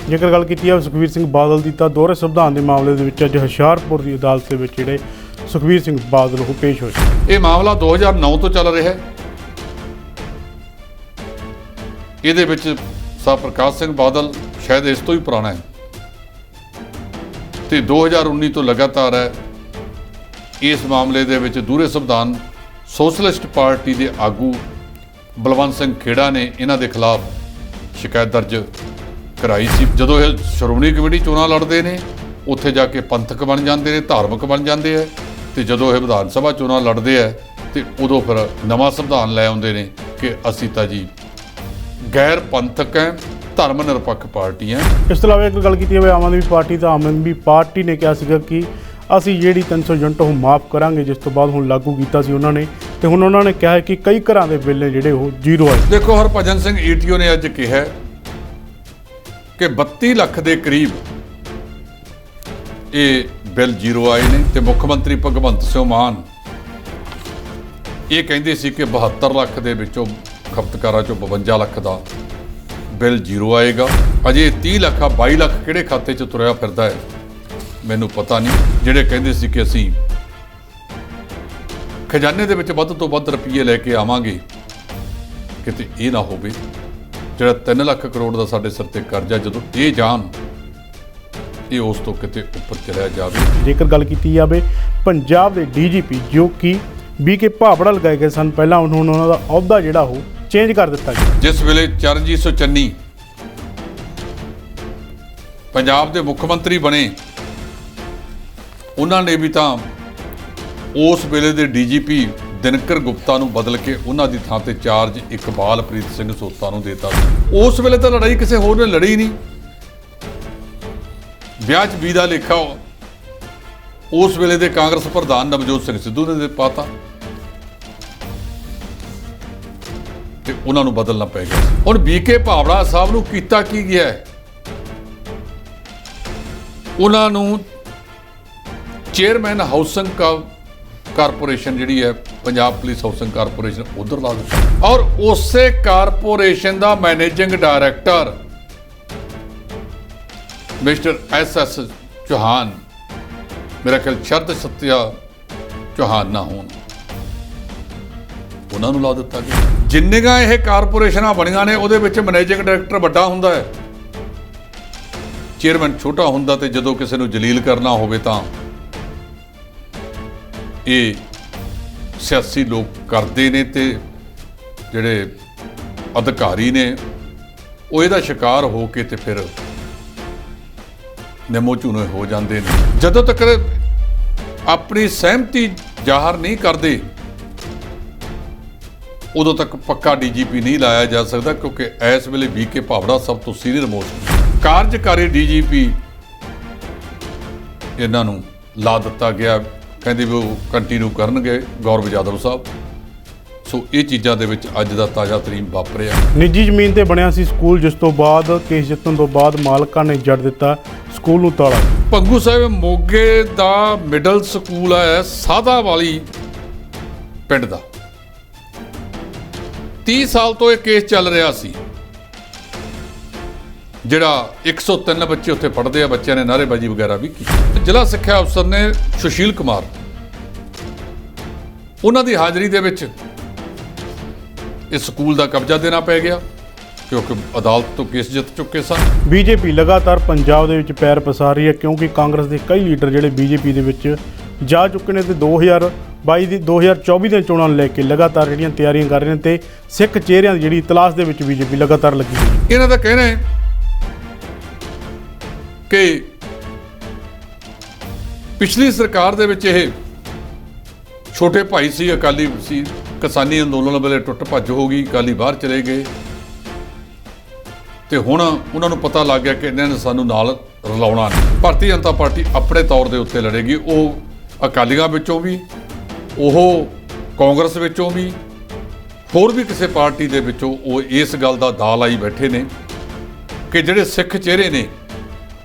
ਜੇਕਰ ਗੱਲ ਕੀਤੀ ਜਾਵੇ ਸੁਖਬੀਰ ਸਿੰਘ ਬਾਦਲ ਦੀ ਤਾਂ ਦੋਹਰੇ ਸੰਵਿਧਾਨ ਦੇ ਮਾਮਲੇ ਦੇ ਵਿੱਚ ਅੱਜ ਹੁਸ਼ਿਆਰਪੁਰ ਦੀ ਅਦਾਲਤ ਦੇ ਵਿੱਚ ਜਿਹੜੇ ਸੁਖਬੀਰ ਸਿੰਘ ਬਾਦਲ ਉਹ ਪੇਸ਼ ਹੋਏ। ਇਹ ਮਾਮਲਾ 2009 ਤੋਂ ਚੱਲ ਰਿਹਾ ਹੈ। ਇਹਦੇ ਵਿੱਚ ਸਾਹਿਬ ਪ੍ਰਕਾਸ਼ ਸਿੰਘ ਬਾਦਲ ਸ਼ਾਇਦ ਇਸ ਤੋਂ ਵੀ ਪੁਰਾਣਾ ਹੈ ਤੇ 2019 ਤੋਂ ਲਗਾਤਾਰ ਹੈ। ਇਸ ਮਾਮਲੇ ਦੇ ਵਿੱਚ ਦੂਹਰੇ ਸੰਵਿਧਾਨ ਸੋਸ਼ਲਿਸਟ ਪਾਰਟੀ ਦੇ ਆਗੂ ਬਲਵੰਤ ਸਿੰਘ ਖੇੜਾ ਨੇ ਇਹਨਾਂ ਦੇ ਖਿਲਾਫ ਸ਼ਿਕਾਇਤ ਦਰਜ ਕਰਾਈ ਸੀ। ਜਦੋਂ ਇਹ ਸ਼੍ਰੋਮਣੀ ਕਮੇਟੀ ਚੋਣਾਂ ਲੜਦੇ ਨੇ ਉੱਥੇ ਜਾ ਕੇ ਪੰਥਕ ਬਣ ਜਾਂਦੇ ਨੇ, ਧਾਰਮਿਕ ਬਣ ਜਾਂਦੇ ਹੈ ਤੇ ਜਦੋਂ ਇਹ ਵਿਧਾਨ ਸਭਾ ਚੋਣਾਂ ਲੜਦੇ ਹੈ ਤੇ ਉਦੋਂ ਫਿਰ ਨਵਾਂ ਸੰਵਿਧਾਨ ਲੈ ਆਉਂਦੇ ਨੇ ਕਿ ਅਸੀਂ ਤਾਂ ਜੀ ਗੈਰ ਪੰਥਕ ਹੈ, ਧਰਮ ਨਿਰਪੱਖ ਪਾਰਟੀ ਹੈ। ਇਸ ਤੋਂ ਇਲਾਵਾ ਇੱਕ ਗੱਲ ਕੀਤੀ ਜਾਵੇ ਆਮ ਆਦਮੀ ਪਾਰਟੀ ਤਾਂ ਆਮ ਆਦਮੀ ਪਾਰਟੀ ਨੇ ਕਿਹਾ ਸੀਗਾ ਕਿ ਅਸੀਂ ਜਿਹੜੀ 300 ਯੂਨਿਟ ਉਹ ਮਾਫ ਕਰਾਂਗੇ, ਜਿਸ ਤੋਂ ਬਾਅਦ ਹੁਣ ਲਾਗੂ ਕੀਤਾ ਸੀ ਉਹਨਾਂ ਨੇ ਤੇ ਹੁਣ ਉਹਨਾਂ ਨੇ ਕਿਹਾ ਹੈ ਕਿ ਕਈ ਘਰਾਂ ਦੇ ਬਿੱਲ ਨੇ ਜਿਹੜੇ ਉਹ ਜ਼ੀਰੋ ਆਏ। ਦੇਖੋ ਹਰਭਜਨ ਸਿੰਘ ਈਟੀਓ ਨੇ ਅੱਜ ਕਿਹਾ ਕਿ 32 ਲੱਖ ਦੇ ਕਰੀਬ ਇਹ ਬਿੱਲ ਜ਼ੀਰੋ ਆਏ ਨੇ ਤੇ ਮੁੱਖ ਮੰਤਰੀ ਭਗਵੰਤ ਸਿੰਘ ਮਾਨ ਇਹ ਕਹਿੰਦੇ ਸੀ ਕਿ 72 ਲੱਖ ਦੇ ਵਿੱਚੋਂ ਖਪਤਕਾਰਾਂ ਚੋਂ 52 ਲੱਖ ਦਾ ਬਿੱਲ ਜ਼ੀਰੋ ਆਏਗਾ। ਅਜੇ 30 ਲੱਖ ਆ 22 ਲੱਖ ਕਿਹੜੇ ਖਾਤੇ 'ਚ ਤੁਰਿਆ ਫਿਰਦਾ ਹੈ ਮੈਨੂੰ ਪਤਾ ਨਹੀਂ। ਜਿਹੜੇ ਕਹਿੰਦੇ ਸੀ ਕਿ ਅਸੀਂ ਖਜ਼ਾਨੇ ਦੇ ਵਿੱਚ ਵੱਧ ਤੋਂ ਵੱਧ ਰੁਪਈਏ ਲੈ ਕੇ ਆਵਾਂਗੇ, ਕਿਤੇ ਇਹ ਨਾ ਹੋਵੇ ਜਿਹੜਾ 3 ਲੱਖ ਕਰੋੜ ਦਾ ਸਾਡੇ ਸਿਰ ਤੇ ਕਰਜ਼ਾ ਜਦੋਂ ਇਹ ਜਾਣ ਇਹ ਉਸ ਤੋਂ ਕਿਤੇ ਉੱਪਰ ਚਲਿਆ ਜਾਵੇ। ਜੇਕਰ ਗੱਲ ਕੀਤੀ ਜਾਵੇ ਪੰਜਾਬ ਦੇ ਡੀਜੀਪੀ ਜੋ ਕਿ BK ਭਾਵੜਾ ਲਗਾਏ ਗਏ ਸਨ, ਪਹਿਲਾਂ ਹੁਣ ਉਹਨਾਂ ਦਾ ਅਹੁਦਾ ਜਿਹੜਾ ਉਹ ਚੇਂਜ ਕਰ ਦਿੱਤਾ ਗਿਆ। ਜਿਸ ਵੇਲੇ ਚਰਨਜੀਤ ਸਿੰਘ ਚੰਨੀ ਪੰਜਾਬ ਦੇ ਮੁੱਖ ਮੰਤਰੀ ਬਣੇ ਉਹਨਾਂ ਨੇ ਵੀ ਤਾਂ ਉਸ ਵੇਲੇ ਦੇ ਡੀਜੀਪੀ ਦਿਨਕਰ ਗੁਪਤਾ ਨੂੰ ਬਦਲ ਕੇ ਉਹਨਾਂ ਦੀ ਥਾਂ ਤੇ ਚਾਰਜ ਇਕਬਾਲਪ੍ਰੀਤ ਸਿੰਘ ਸੋਤਾ ਨੂੰ ਦੇਤਾ। ਉਸ ਵੇਲੇ ਤਾਂ ਲੜਾਈ ਕਿਸੇ ਹੋਰ ਨੇ ਲੜੀ ਨਹੀਂ। ਵਿਆਹ 'ਚ ਵੀ ਦਾ ਲੇਖਾ ਉਸ ਵੇਲੇ ਦੇ ਕਾਂਗਰਸ ਪ੍ਰਧਾਨ ਨਵਜੋਤ ਸਿੰਘ ਸਿੱਧੂ ਨੇ ਪਾਤਾ ਤੇ ਉਹਨਾਂ ਨੂੰ ਬਦਲਣਾ ਪੈ ਗਿਆ। ਹੁਣ BK ਭਾਵੜਾ ਸਾਹਿਬ ਨੂੰ ਕੀਤਾ ਕੀ ਗਿਆ? ਉਹਨਾਂ ਨੂੰ ਚੇਅਰਮੈਨ ਹਾਊਸਿੰਗ ਕਾਰਪੋਰੇਸ਼ਨ ਜਿਹੜੀ ਹੈ ਪੰਜਾਬ ਪੁਲਿਸ ਹਾਊਸਿੰਗ ਕਾਰਪੋਰੇਸ਼ਨ ਉਧਰ ਲਾ ਦਿੱਤਾ ਔਰ ਉਸੇ ਕਾਰਪੋਰੇਸ਼ਨ ਦਾ managing director mister SS Chauhan, ਮੇਰਾ ਖਿਆਲ ਸ਼ਰਦ ਸਤਿਆ ਚੌਹਾਨ ਨਾ ਹੋਣ, ਉਹਨਾਂ ਨੂੰ ਲਾ ਦਿੱਤਾ ਗਿਆ। ਜਿੰਨੀਆਂ ਇਹ ਕਾਰਪੋਰੇਸ਼ਨਾਂ ਬਣੀਆਂ ਨੇ ਉਹਦੇ ਵਿੱਚ ਮੈਨੇਜਿੰਗ ਡਾਇਰੈਕਟਰ ਵੱਡਾ ਹੁੰਦਾ ਹੈ, ਚੇਅਰਮੈਨ ਛੋਟਾ ਹੁੰਦਾ ਤੇ ਜਦੋਂ ਕਿਸੇ ਨੂੰ ਜਲੀਲ ਕਰਨਾ ਹੋਵੇ ਤਾਂ ਇਹ ਸਿਆਸੀ ਲੋਕ ਕਰਦੇ ਨੇ ਤੇ ਜਿਹੜੇ ਅਧਿਕਾਰੀ ਨੇ ਉਹ ਇਹਦਾ ਸ਼ਿਕਾਰ ਹੋ ਕੇ ਤੇ ਫਿਰ ਨਿੰਮੋ ਝੂਨੇ ਹੋ ਜਾਂਦੇ ਨੇ। ਜਦੋਂ ਤੱਕ ਆਪਣੀ ਸਹਿਮਤੀ ਜ਼ਾਹਰ ਨਹੀਂ ਕਰਦੇ ਉਦੋਂ ਤੱਕ ਪੱਕਾ ਡੀਜੀਪੀ ਨਹੀਂ ਲਾਇਆ ਜਾ ਸਕਦਾ, ਕਿਉਂਕਿ ਇਸ ਵੇਲੇ BK ਭਾਵੜਾ ਸਭ ਤੋਂ ਸੀਨੀਅਰ ਮੋਸਟ ਕਾਰਜਕਾਰੀ ਡੀਜੀਪੀ ਇਹਨਾਂ ਨੂੰ ਲਾ ਦਿੱਤਾ ਗਿਆ। ਕਹਿੰਦੇ ਵੀ ਉਹ ਕੰਟੀਨਿਊ ਕਰਨਗੇ ਗੌਰਵ ਜਾਦਵ ਸਾਹਿਬ। ਸੋ ਇਹ ਚੀਜ਼ਾਂ ਦੇ ਵਿੱਚ ਅੱਜ ਦਾ ਤਾਜ਼ਾ ਤਰੀਨ ਵਾਪਰਿਆ। ਨਿੱਜੀ ਜ਼ਮੀਨ ਤੇ ਬਣਿਆ ਸੀ ਸਕੂਲ, ਜਿਸ ਤੋਂ ਬਾਅਦ ਕੇਸ ਜਿੱਤਣ ਤੋਂ ਬਾਅਦ ਮਾਲਕਾਂ ਨੇ ਜੜ ਦਿੱਤਾ ਸਕੂਲ ਨੂੰ ਤਾਲਾ। ਭੰਗੂ ਸਾਹਿਬ ਮੋਗੇ ਦਾ ਮਿਡਲ ਸਕੂਲ ਹੈ ਸਾਦਾ ਵਾਲੀ ਪਿੰਡ ਦਾ, 30 ਸਾਲ ਤੋਂ ਇਹ ਕੇਸ ਚੱਲ ਰਿਹਾ ਸੀ। ਜਿਹੜਾ 103 ਬੱਚੇ ਉੱਥੇ ਪੜ੍ਹਦੇ ਆ, ਬੱਚਿਆਂ ਨੇ ਨਾਅਰੇਬਾਜ਼ੀ ਵਗੈਰਾ ਵੀ ਕੀਤੀ। ਜ਼ਿਲ੍ਹਾ ਸਿੱਖਿਆ ਅਫਸਰ ਨੇ ਸੁਸ਼ੀਲ ਕੁਮਾਰ ਉਹਨਾਂ ਦੀ ਹਾਜ਼ਰੀ ਦੇ ਵਿੱਚ ਇਸ ਸਕੂਲ ਦਾ ਕਬਜ਼ਾ ਦੇਣਾ ਪੈ ਗਿਆ ਕਿਉਂਕਿ ਅਦਾਲਤ ਤੋਂ ਕੇਸ ਜਿੱਤ ਚੁੱਕੇ ਸਨ। BJP ਲਗਾਤਾਰ ਪੰਜਾਬ ਦੇ ਵਿੱਚ ਪੈਰ ਪਸਾਰ ਰਹੀ ਹੈ ਕਿਉਂਕਿ ਕਾਂਗਰਸ ਦੇ ਕਈ ਲੀਡਰ ਜਿਹੜੇ BJP ਦੇ ਵਿੱਚ ਜਾ ਚੁੱਕੇ ਨੇ ਤੇ 2022 ਦੀ 2024 ਦੀਆਂ ਚੋਣਾਂ ਨੂੰ ਲੈ ਕੇ ਲਗਾਤਾਰ ਜਿਹੜੀਆਂ ਤਿਆਰੀਆਂ ਕਰ ਰਹੇ ਨੇ ਤੇ ਸਿੱਖ ਚਿਹਰਿਆਂ ਦੀ ਜਿਹੜੀ ਤਲਾਸ਼ ਦੇ ਵਿੱਚ BJP ਲਗਾਤਾਰ ਲੱਗੀ ਹੋਈ ਹੈ। ਇਹਨਾਂ ਦਾ ਕਹਿਣਾ ਹੈ ਕਿ ਪਿਛਲੀ ਸਰਕਾਰ ਦੇ ਵਿੱਚ ਇਹ ਛੋਟੇ ਭਾਈ ਸੀ, ਅਕਾਲੀ ਸੀ, ਕਿਸਾਨੀ ਅੰਦੋਲਨ ਵੇਲੇ ਟੁੱਟ ਭੱਜ ਹੋ ਗਈ, ਅਕਾਲੀ ਬਾਹਰ ਚਲੇ ਗਏ ਤੇ ਹੁਣ ਉਹਨਾਂ ਨੂੰ ਪਤਾ ਲੱਗ ਗਿਆ ਕਿ ਇਹਨਾਂ ਨੇ ਸਾਨੂੰ ਨਾਲ ਰਲਾਉਣਾ ਨਹੀਂ। ਭਾਰਤੀ ਜਨਤਾ ਪਾਰਟੀ ਆਪਣੇ ਤੌਰ ਦੇ ਉੱਤੇ ਲੜੇਗੀ। ਉਹ ਅਕਾਲੀਆਂ ਵਿੱਚੋਂ ਵੀ, ਉਹ ਕਾਂਗਰਸ ਵਿੱਚੋਂ ਵੀ, ਹੋਰ ਵੀ ਕਿਸੇ ਪਾਰਟੀ ਦੇ ਵਿੱਚੋਂ ਉਹ ਇਸ ਗੱਲ ਦਾ ਦਾਅ ਲਾਈ ਬੈਠੇ ਨੇ ਕਿ ਜਿਹੜੇ ਸਿੱਖ ਚਿਹਰੇ ਨੇ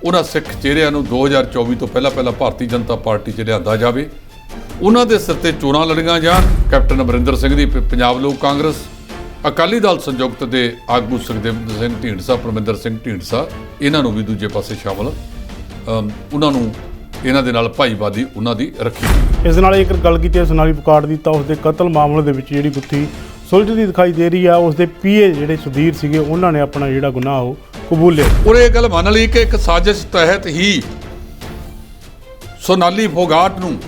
ਉਹਨਾਂ ਸਿੱਖ ਚਿਹਰਿਆਂ ਨੂੰ 2024 ਤੋਂ ਪਹਿਲਾਂ ਭਾਰਤੀ ਜਨਤਾ ਪਾਰਟੀ 'ਚ ਲਿਆਂਦਾ ਜਾਵੇ, ਉਹਨਾਂ ਦੇ ਸਿਰ ਤੇ ਚੋਣਾਂ ਲੜੀਆਂ ਜਾਣ। ਕੈਪਟਨ ਅਮਰਿੰਦਰ ਸਿੰਘ ਦੀ ਪੰਜਾਬ ਲੋਕ ਕਾਂਗਰਸ, ਅਕਾਲੀ ਦਲ ਸੰਯੁਕਤ ਦੇ ਆਗੂ ਸੁਖਦੇਵ ਸਿੰਘ ਢੀਂਡਸਾ, ਪਰਮਿੰਦਰ ਸਿੰਘ ਢੀਂਡਸਾ, ਇਹਨਾਂ ਨੂੰ ਵੀ ਦੂਜੇ ਪਾਸੇ ਸ਼ਾਮਲ ਉਹਨਾਂ ਨੂੰ ਇਹਨਾਂ ਦੇ ਨਾਲ ਭਾਈਵਾਦੀ ਉਹਨਾਂ ਦੀ ਰੱਖੀ ਗਈ। ਇਸ ਨਾਲ ਇੱਕ ਗੱਲ ਕੀਤੀ ਸੋਨਾਲੀ ਪੁਕਾੜ ਦੀ ਤਾਂ ਉਸਦੇ ਕਤਲ ਮਾਮਲੇ ਦੇ ਵਿੱਚ ਜਿਹੜੀ ਗੁੱਥੀ ਸੁਲਝਦੀ ਦਿਖਾਈ ਦੇ ਰਹੀ ਆ। ਉਸਦੇ ਪੀਏ ਜਿਹੜੇ ਸੁਧੀਰ ਸੀਗੇ ਉਹਨਾਂ ਨੇ ਆਪਣਾ ਜਿਹੜਾ ਗੁਨਾਹ ਉਹ ਕਬੂਲਿਆ। ਉਹ ਇਹ ਗੱਲ ਮੰਨ ਲਈ ਕਿ ਇੱਕ ਸਾਜ਼ਿਸ਼ ਤਹਿਤ ਹੀ ਸੋਨਾਲੀ ਫੋਗਾਟ ਨੂੰ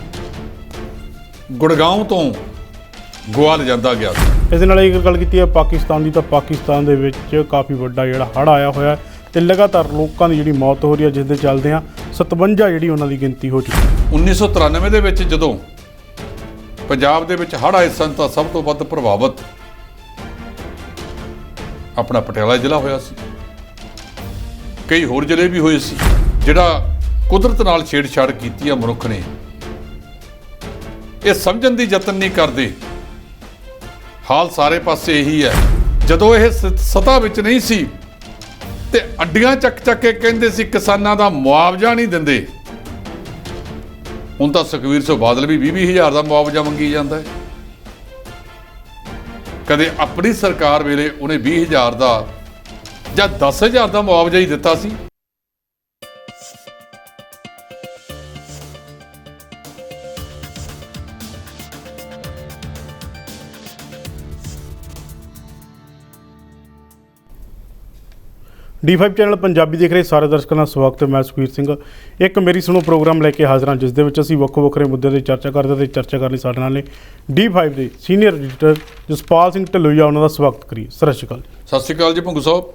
ਗੁੜਗਾਉਂ ਤੋਂ ਗੋਆ ਲਿਜਾਂਦਾ ਗਿਆ। ਇਸ ਨਾਲ ਇੱਕ ਗੱਲ ਕੀਤੀ ਹੈ ਪਾਕਿਸਤਾਨ ਦੀ, ਤਾਂ ਪਾਕਿਸਤਾਨ ਦੇ ਵਿੱਚ ਕਾਫੀ ਵੱਡਾ ਜਿਹੜਾ ਹੜ੍ਹ ਆਇਆ ਹੋਇਆ ਤੇ ਲਗਾਤਾਰ ਲੋਕਾਂ ਦੀ ਜਿਹੜੀ ਮੌਤ ਹੋ ਰਹੀ ਹੈ, ਜਿਸ ਦੇ ਚੱਲਦੇ ਆ 57 ਜਿਹੜੀ ਉਹਨਾਂ ਦੀ ਗਿਣਤੀ ਹੋ ਚੁੱਕੀ ਹੈ। 1993 ਦੇ ਵਿੱਚ ਜਦੋਂ ਪੰਜਾਬ ਦੇ ਵਿੱਚ ਹੜ੍ਹ ਆਏ ਸਨ ਤਾਂ ਸਭ ਤੋਂ ਵੱਧ ਪ੍ਰਭਾਵਿਤ ਆਪਣਾ ਪਟਿਆਲਾ ਜ਼ਿਲ੍ਹਾ ਹੋਇਆ ਸੀ। ਕਈ ਹੋਰ ਜ਼ਿਲ੍ਹੇ ਵੀ ਹੋਏ ਸੀ। ਜਿਹੜਾ ਕੁਦਰਤ ਨਾਲ ਛੇੜਛਾੜ ਕੀਤੀ ਆ ਮਨੁੱਖ ਨੇ, ਇਹ ਸਮਝਣ ਦੀ ਯਤਨ ਨਹੀਂ ਕਰਦੇ। ਹਾਲ ਸਾਰੇ ਪਾਸੇ ਇਹੀ ਹੈ। ਜਦੋਂ ਇਹ ਸਤਾ ਵਿੱਚ ਨਹੀਂ ਸੀ ਤੇ ਅੱਡੀਆਂ ਚੱਕ ਕੇ ਕਹਿੰਦੇ ਸੀ ਕਿਸਾਨਾਂ ਦਾ ਮੁਆਵਜ਼ਾ ਨਹੀਂ ਦਿੰਦੇ। ਹੁਣ ਤਾਂ ਸੁਖਬੀਰ ਸਿੰਘ ਬਾਦਲ ਵੀ 20,000 ਦਾ ਮੁਆਵਜ਼ਾ ਮੰਗੀ ਜਾਂਦਾ ਹੈ। ਕਦੇ ਆਪਣੀ ਸਰਕਾਰ ਵੇਲੇ ਉਹਨੇ 20,000 ਦਾ ਜਾਂ 10,000 ਦਾ ਮੁਆਵਜ਼ਾ ਹੀ ਦਿੱਤਾ ਸੀ। D5 ਚੈਨਲ ਪੰਜਾਬੀ ਦੇਖ ਰਹੇ ਸਾਰੇ ਦਰਸ਼ਕਾਂ ਦਾ ਸਵਾਗਤ ਹੈ। ਮੈਂ ਸੁਖਬੀਰ ਸਿੰਘ ਇੱਕ ਮੇਰੀ ਸੁਣੋ ਪ੍ਰੋਗਰਾਮ ਲੈ ਕੇ ਹਾਜ਼ਰ ਹਾਂ, ਜਿਸ ਦੇ ਵਿੱਚ ਅਸੀਂ ਵੱਖੋ ਵੱਖਰੇ ਮੁੱਦਿਆਂ 'ਤੇ ਚਰਚਾ ਕਰਦੇ ਤੇ ਚਰਚਾ ਕਰਨ ਲਈ ਸਾਡੇ ਨਾਲ ਨੇ D5 ਦੇ ਸੀਨੀਅਰ ਐਡੀਟਰ ਜਸਪਾਲ ਸਿੰਘ ਢਿੱਲੋਂ। ਉਹਨਾਂ ਦਾ ਸਵਾਗਤ ਕਰੀਏ। ਸਤਿ ਸ਼੍ਰੀ ਅਕਾਲ ਜੀ। ਸਤਿ ਸ਼੍ਰੀ ਅਕਾਲ ਜੀ ਭੁੰਗੂ ਸਾਹਿਬ।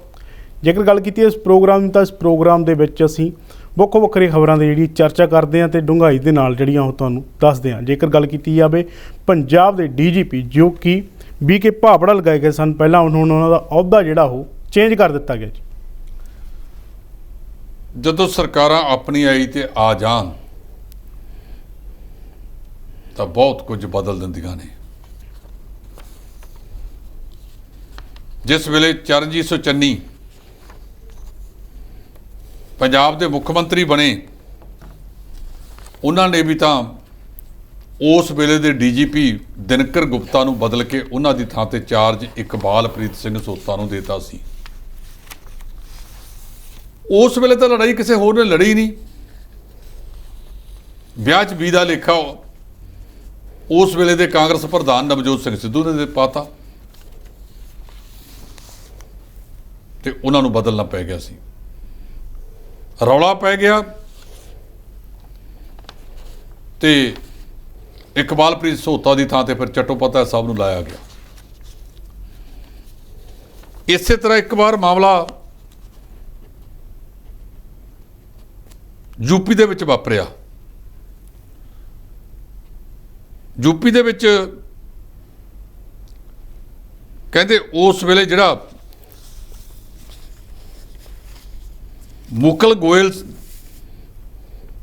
ਜੇਕਰ ਗੱਲ ਕੀਤੀ ਇਸ ਪ੍ਰੋਗਰਾਮ ਦੀ, ਤਾਂ ਇਸ ਪ੍ਰੋਗਰਾਮ ਦੇ ਵਿੱਚ ਅਸੀਂ ਵੱਖੋ ਵੱਖਰੇ ਖਬਰਾਂ ਦੀ ਜਿਹੜੀ ਚਰਚਾ ਕਰਦੇ ਹਾਂ ਤੇ ਡੂੰਘਾਈ ਦੇ ਨਾਲ ਜਿਹੜੀਆਂ ਉਹ ਤੁਹਾਨੂੰ ਦੱਸਦੇ ਹਾਂ। ਜੇਕਰ ਗੱਲ ਕੀਤੀ ਜਾਵੇ ਪੰਜਾਬ ਦੇ DGP ਜੋ ਕਿ BK ਭਾਵੜਾ ਲਗਾਏ ਗਏ ਸਨ, ਪਹਿਲਾਂ ਹੁਣ ਉਹਨਾਂ ਦਾ ਅਹੁਦਾ ਜਿਹੜਾ ਉਹ ਚੇਂਜ ਕਰ ਦਿੱਤਾ ਗਿਆ ਜੀ। ਜਦੋਂ ਸਰਕਾਰਾਂ ਆਪਣੀ ਆਈ ਤੇ ਆ ਜਾਣ ਤਾਂ ਬਹੁਤ ਕੁਝ ਬਦਲ ਦਿੰਦੀਆਂ ਨੇ। ਜਿਸ ਵੇਲੇ ਚਰਨਜੀਤ ਸਿੰਘ ਚੰਨੀ ਪੰਜਾਬ ਦੇ ਮੁੱਖ ਮੰਤਰੀ ਬਣੇ, ਉਹਨਾਂ ਨੇ ਵੀ ਤਾਂ ਉਸ ਵੇਲੇ ਦੇ DGP ਦਿਨਕਰ ਗੁਪਤਾ ਨੂੰ ਬਦਲ ਕੇ ਉਹਨਾਂ ਦੀ ਥਾਂ ਤੇ ਚਾਰਜ ਇਕਬਾਲਪ੍ਰੀਤ ਸਿੰਘ ਸੋਤਾ ਨੂੰ ਦੇਤਾ ਸੀ। ਉਸ ਵੇਲੇ ਤਾਂ ਲੜਾਈ ਕਿਸੇ ਹੋਰ ਨੇ ਲੜੀ ਨਹੀਂ। ਵਿਆਹ 'ਚ ਵੀ ਦਾ ਲੇਖਾ ਉਸ ਵੇਲੇ ਦੇ ਕਾਂਗਰਸ ਪ੍ਰਧਾਨ ਨਵਜੋਤ ਸਿੰਘ ਸਿੱਧੂ ਨੇ ਪਾਤਾ ਤੇ ਉਹਨਾਂ ਨੂੰ ਬਦਲਣਾ ਪੈ ਗਿਆ ਸੀ। ਰੌਲਾ ਪੈ ਗਿਆ ਤੇ ਇਕਬਾਲਪ੍ਰੀਤ ਸੋਤਾ ਦੀ ਥਾਂ ਤੇ ਫਿਰ ਚੱਟੋਪਤਾ ਸਾਹਿਬ ਨੂੰ ਲਾਇਆ ਗਿਆ। ਇਸੇ ਤਰ੍ਹਾਂ ਇੱਕ ਵਾਰ ਮਾਮਲਾ ਯੂਪੀ ਦੇ ਵਿੱਚ ਵਾਪਰਿਆ। ਯੂਪੀ ਦੇ ਵਿੱਚ ਕਹਿੰਦੇ ਉਸ ਵੇਲੇ ਜਿਹੜਾ ਮੁਕਲ ਗੋਇਲ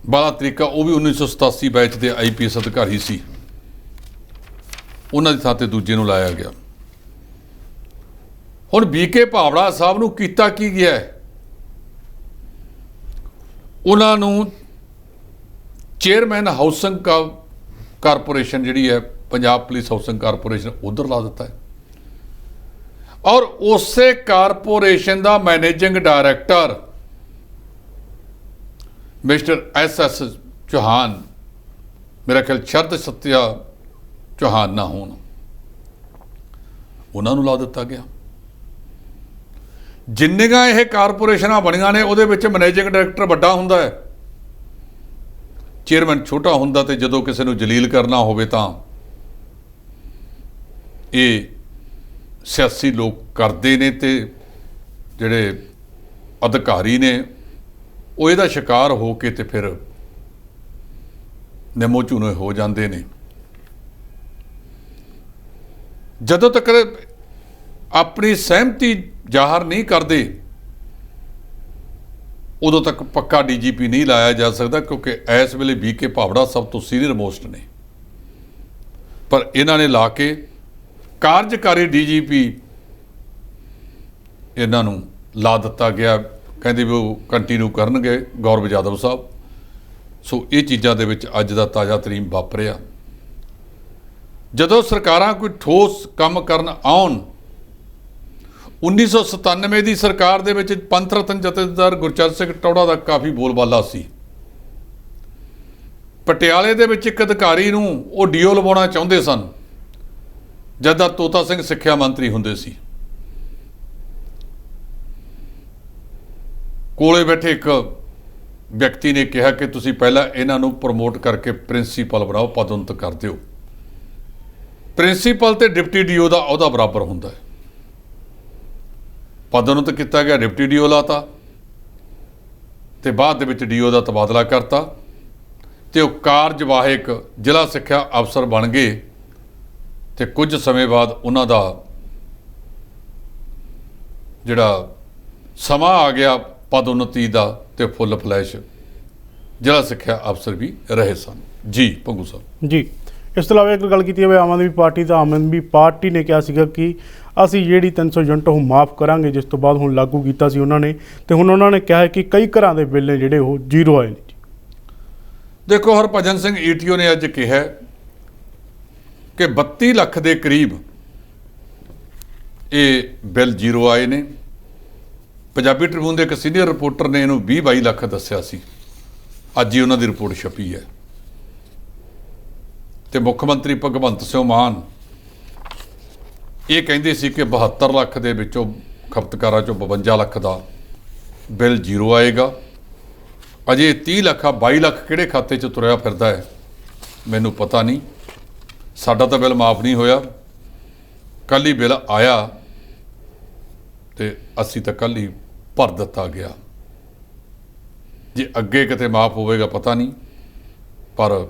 ਵਾਲਾ ਤਰੀਕਾ, ਉਹ ਵੀ 1987 ਬੈਚ ਦੇ IPS ਅਧਿਕਾਰੀ ਸੀ, ਉਹਨਾਂ ਦੀ ਥਾਂ ਤੇ ਦੂਜੇ ਨੂੰ ਲਾਇਆ ਗਿਆ। ਹੁਣ BK ਭਾਵੜਾ ਸਾਹਿਬ ਨੂੰ ਕੀਤਾ ਕੀ ਗਿਆ? ਉਹਨਾਂ ਨੂੰ ਚੇਅਰਮੈਨ ਹਾਊਸਿੰਗ ਕਾਰਪੋਰੇਸ਼ਨ ਜਿਹੜੀ ਹੈ, ਪੰਜਾਬ ਪੁਲਿਸ ਹਾਊਸਿੰਗ ਕਾਰਪੋਰੇਸ਼ਨ, ਉਧਰ ਲਾ ਦਿੱਤਾ ਹੈ। ਔਰ ਉਸੇ ਕਾਰਪੋਰੇਸ਼ਨ ਦਾ managing director mister SS Chauhan, ਮੇਰਾ ਖਿਆਲ ਸ਼ਰਦ ਸਤਿਆ ਚੌਹਾਨ ਨਾ ਹੋਣ, ਉਹਨਾਂ ਨੂੰ ਲਾ ਦਿੱਤਾ ਗਿਆ। ਜਿੰਨੀਆਂ ਇਹ ਕਾਰਪੋਰੇਸ਼ਨਾਂ ਬਣੀਆਂ ਨੇ, ਉਹਦੇ ਵਿੱਚ ਮੈਨੇਜਿੰਗ ਡਾਇਰੈਕਟਰ ਵੱਡਾ ਹੁੰਦਾ ਹੈ, ਚੇਅਰਮੈਨ ਛੋਟਾ ਹੁੰਦਾ। ਤੇ ਜਦੋਂ ਕਿਸੇ ਨੂੰ ਜਲੀਲ ਕਰਨਾ ਹੋਵੇ ਤਾਂ ਇਹ ਸਿਆਸੀ ਲੋਕ ਕਰਦੇ ਨੇ ਤੇ ਜਿਹੜੇ ਅਧਿਕਾਰੀ ਨੇ ਉਹ ਇਹਦਾ ਸ਼ਿਕਾਰ ਹੋ ਕੇ ਤੇ ਫਿਰ ਨਿੰਮੋ ਝੂਨੇ ਹੋ ਜਾਂਦੇ ਨੇ। ਜਦੋਂ ਤੱਕ ਆਪਣੀ ਸਹਿਮਤੀ ਜ਼ਾਹਰ ਨਹੀਂ ਕਰਦੇ, ਉਦੋਂ ਤੱਕ ਪੱਕਾ DGP ਨਹੀਂ ਲਾਇਆ ਜਾ ਸਕਦਾ, ਕਿਉਂਕਿ ਇਸ ਵੇਲੇ BK ਭਾਵੜਾ ਸਭ ਤੋਂ ਸੀਨੀਅਰ ਮੋਸਟ ਨੇ। ਪਰ ਇਹਨਾਂ ਨੇ ਲਾ ਕੇ ਕਾਰਜਕਾਰੀ DGP ਇਹਨਾਂ ਨੂੰ ਲਾ ਦਿੱਤਾ ਗਿਆ। ਕਹਿੰਦੇ ਵੀ ਉਹ ਕੰਟੀਨਿਊ ਕਰਨਗੇ ਗੌਰਵ ਯਾਦਵ ਸਾਹਿਬ। ਸੋ ਇਹ ਚੀਜ਼ਾਂ ਦੇ ਵਿੱਚ ਅੱਜ ਦਾ ਤਾਜ਼ਾ ਤਰੀਨ ਵਾਪਰਿਆ। ਜਦੋਂ ਸਰਕਾਰਾਂ ਕੋਈ ਠੋਸ ਕੰਮ ਕਰਨ ਆਉਣ 1997 ਦੀ ਸਰਕਾਰ ਦੇ ਵਿੱਚ ਪੰਥ ਰਤਨ ਜਥੇਦਾਰ ਗੁਰਚਰਨ ਸਿੰਘ ਟੌੜਾ ਦਾ ਕਾਫੀ ਬੋਲਬਾਲਾ ਸੀ। ਪਟਿਆਲੇ ਦੇ ਵਿੱਚ ਇੱਕ ਅਧਿਕਾਰੀ ਨੂੰ ਉਹ ਡੀਓ ਲਵਾਉਣਾ ਚਾਹੁੰਦੇ ਸਨ ਜਦ ਦਾ ਤੋਤਾ ਸਿੰਘ ਸਿੱਖਿਆ ਮੰਤਰੀ ਹੁੰਦੇ ਸੀ। ਕੋਲੇ ਬੈਠੇ ਇੱਕ ਵਿਅਕਤੀ ਨੇ ਕਿਹਾ ਕਿ ਤੁਸੀਂ ਪਹਿਲਾਂ ਇਹਨਾਂ ਨੂੰ ਪ੍ਰਮੋਟ ਕਰਕੇ ਪ੍ਰਿੰਸੀਪਲ ਬਣਾਓ, ਪਦੋन्नत ਕਰ ਦਿਓ। ਪ੍ਰਿੰਸੀਪਲ ਤੇ ਡਿਪਟੀ ਡੀਓ ਦਾ ਅਹੁਦਾ ਬਰਾਬਰ ਹੁੰਦਾ ਹੈ। ਪਦੋन्नत ਕੀਤਾ ਗਿਆ, ਡਿਪਟੀ ਡੀਓ ਲਾਤਾ ਤੇ ਬਾਅਦ ਦੇ ਵਿੱਚ ਡੀਓ ਦਾ ਤਬਾਦਲਾ ਕਰਤਾ ਤੇ ਉਹ ਕਾਰਜਵਾਹਕ ਜ਼ਿਲ੍ਹਾ ਸਿੱਖਿਆ ਅਫਸਰ ਬਣ ਗਏ ਤੇ ਕੁਝ ਸਮੇਂ ਬਾਅਦ ਉਹਨਾਂ ਦਾ ਜਿਹੜਾ ਸਮਾਂ ਆ ਗਿਆ ਪਦੋन्नਤੀ ਦਾ ਤੇ ਫੁੱਲ ਫਲੈਸ਼ ਜ਼ਿਲ੍ਹਾ ਸਿੱਖਿਆ ਅਫਸਰ ਵੀ ਰਹੇ ਸਨ। ਜੀ ਭੰਗੂ ਸਾਹਿਬ ਜੀ, ਇਸ ਤੋਂ ਇਲਾਵਾ ਇੱਕ ਗੱਲ ਕੀਤੀ ਜਾਵੇ ਆਮ ਆਦਮੀ ਪਾਰਟੀ ਦਾ, ਆਮ ਆਦਮੀ ਪਾਰਟੀ ਨੇ ਕਿਹਾ ਸੀਗਾ ਕਿ ਅਸੀਂ ਜਿਹੜੀ 300 ਯੂਨਿਟ ਉਹ ਮਾਫ ਕਰਾਂਗੇ, ਜਿਸ ਤੋਂ ਬਾਅਦ ਹੁਣ ਲਾਗੂ ਕੀਤਾ ਸੀ ਉਹਨਾਂ ਨੇ, ਤੇ ਹੁਣ ਉਹਨਾਂ ਨੇ ਕਿਹਾ ਹੈ ਕਿ ਕਈ ਘਰਾਂ ਦੇ ਬਿੱਲ ਨੇ ਜਿਹੜੇ ਉਹ ਜ਼ੀਰੋ ਆਏ ਨੇ। ਦੇਖੋ, ਹਰਭਜਨ ਸਿੰਘ ਈਟੀਓ ਨੇ ਅੱਜ ਕਿਹਾ ਕਿ 32 ਲੱਖ ਦੇ ਕਰੀਬ ਇਹ ਬਿੱਲ ਜ਼ੀਰੋ ਆਏ ਨੇ। ਪੰਜਾਬੀ ਟ੍ਰਿਬਿਊਨ ਦੇ ਇੱਕ ਸੀਨੀਅਰ ਰਿਪੋਰਟਰ ਨੇ ਇਹਨੂੰ 20-22 ਲੱਖ ਦੱਸਿਆ ਸੀ। ਅੱਜ ਹੀ ਉਹਨਾਂ ਦੀ ਰਿਪੋਰਟ ਛਪੀ ਹੈ ਤੇ ਮੁੱਖ ਮੰਤਰੀ ਭਗਵੰਤ ਸਿੰਘ ਮਾਨ ਇਹ ਕਹਿੰਦੇ ਸੀ ਕਿ 72 ਲੱਖ ਦੇ ਵਿੱਚੋਂ ਖਪਤਕਾਰਾਂ ਚੋਂ 52 ਲੱਖ ਦਾ ਬਿੱਲ ਜ਼ੀਰੋ ਆਏਗਾ। ਅਜੇ 30 ਲੱਖ 22 ਲੱਖ ਕਿਹੜੇ ਖਾਤੇ 'ਚ ਤੁਰਿਆ ਫਿਰਦਾ ਹੈ ਮੈਨੂੰ ਪਤਾ ਨਹੀਂ। ਸਾਡਾ ਤਾਂ ਬਿੱਲ ਮਾਫ ਨਹੀਂ ਹੋਇਆ, ਕੱਲ੍ਹ ਹੀ ਬਿੱਲ ਆਇਆ ਤੇ ਅਸੀਂ ਤਾਂ ਕੱਲ੍ਹ ਹੀ ਭਰ ਦਿੱਤਾ ਗਿਆ। ਜੇ ਅੱਗੇ ਕਿਤੇ ਮਾਫ ਹੋਵੇਗਾ ਪਤਾ ਨਹੀਂ, ਪਰ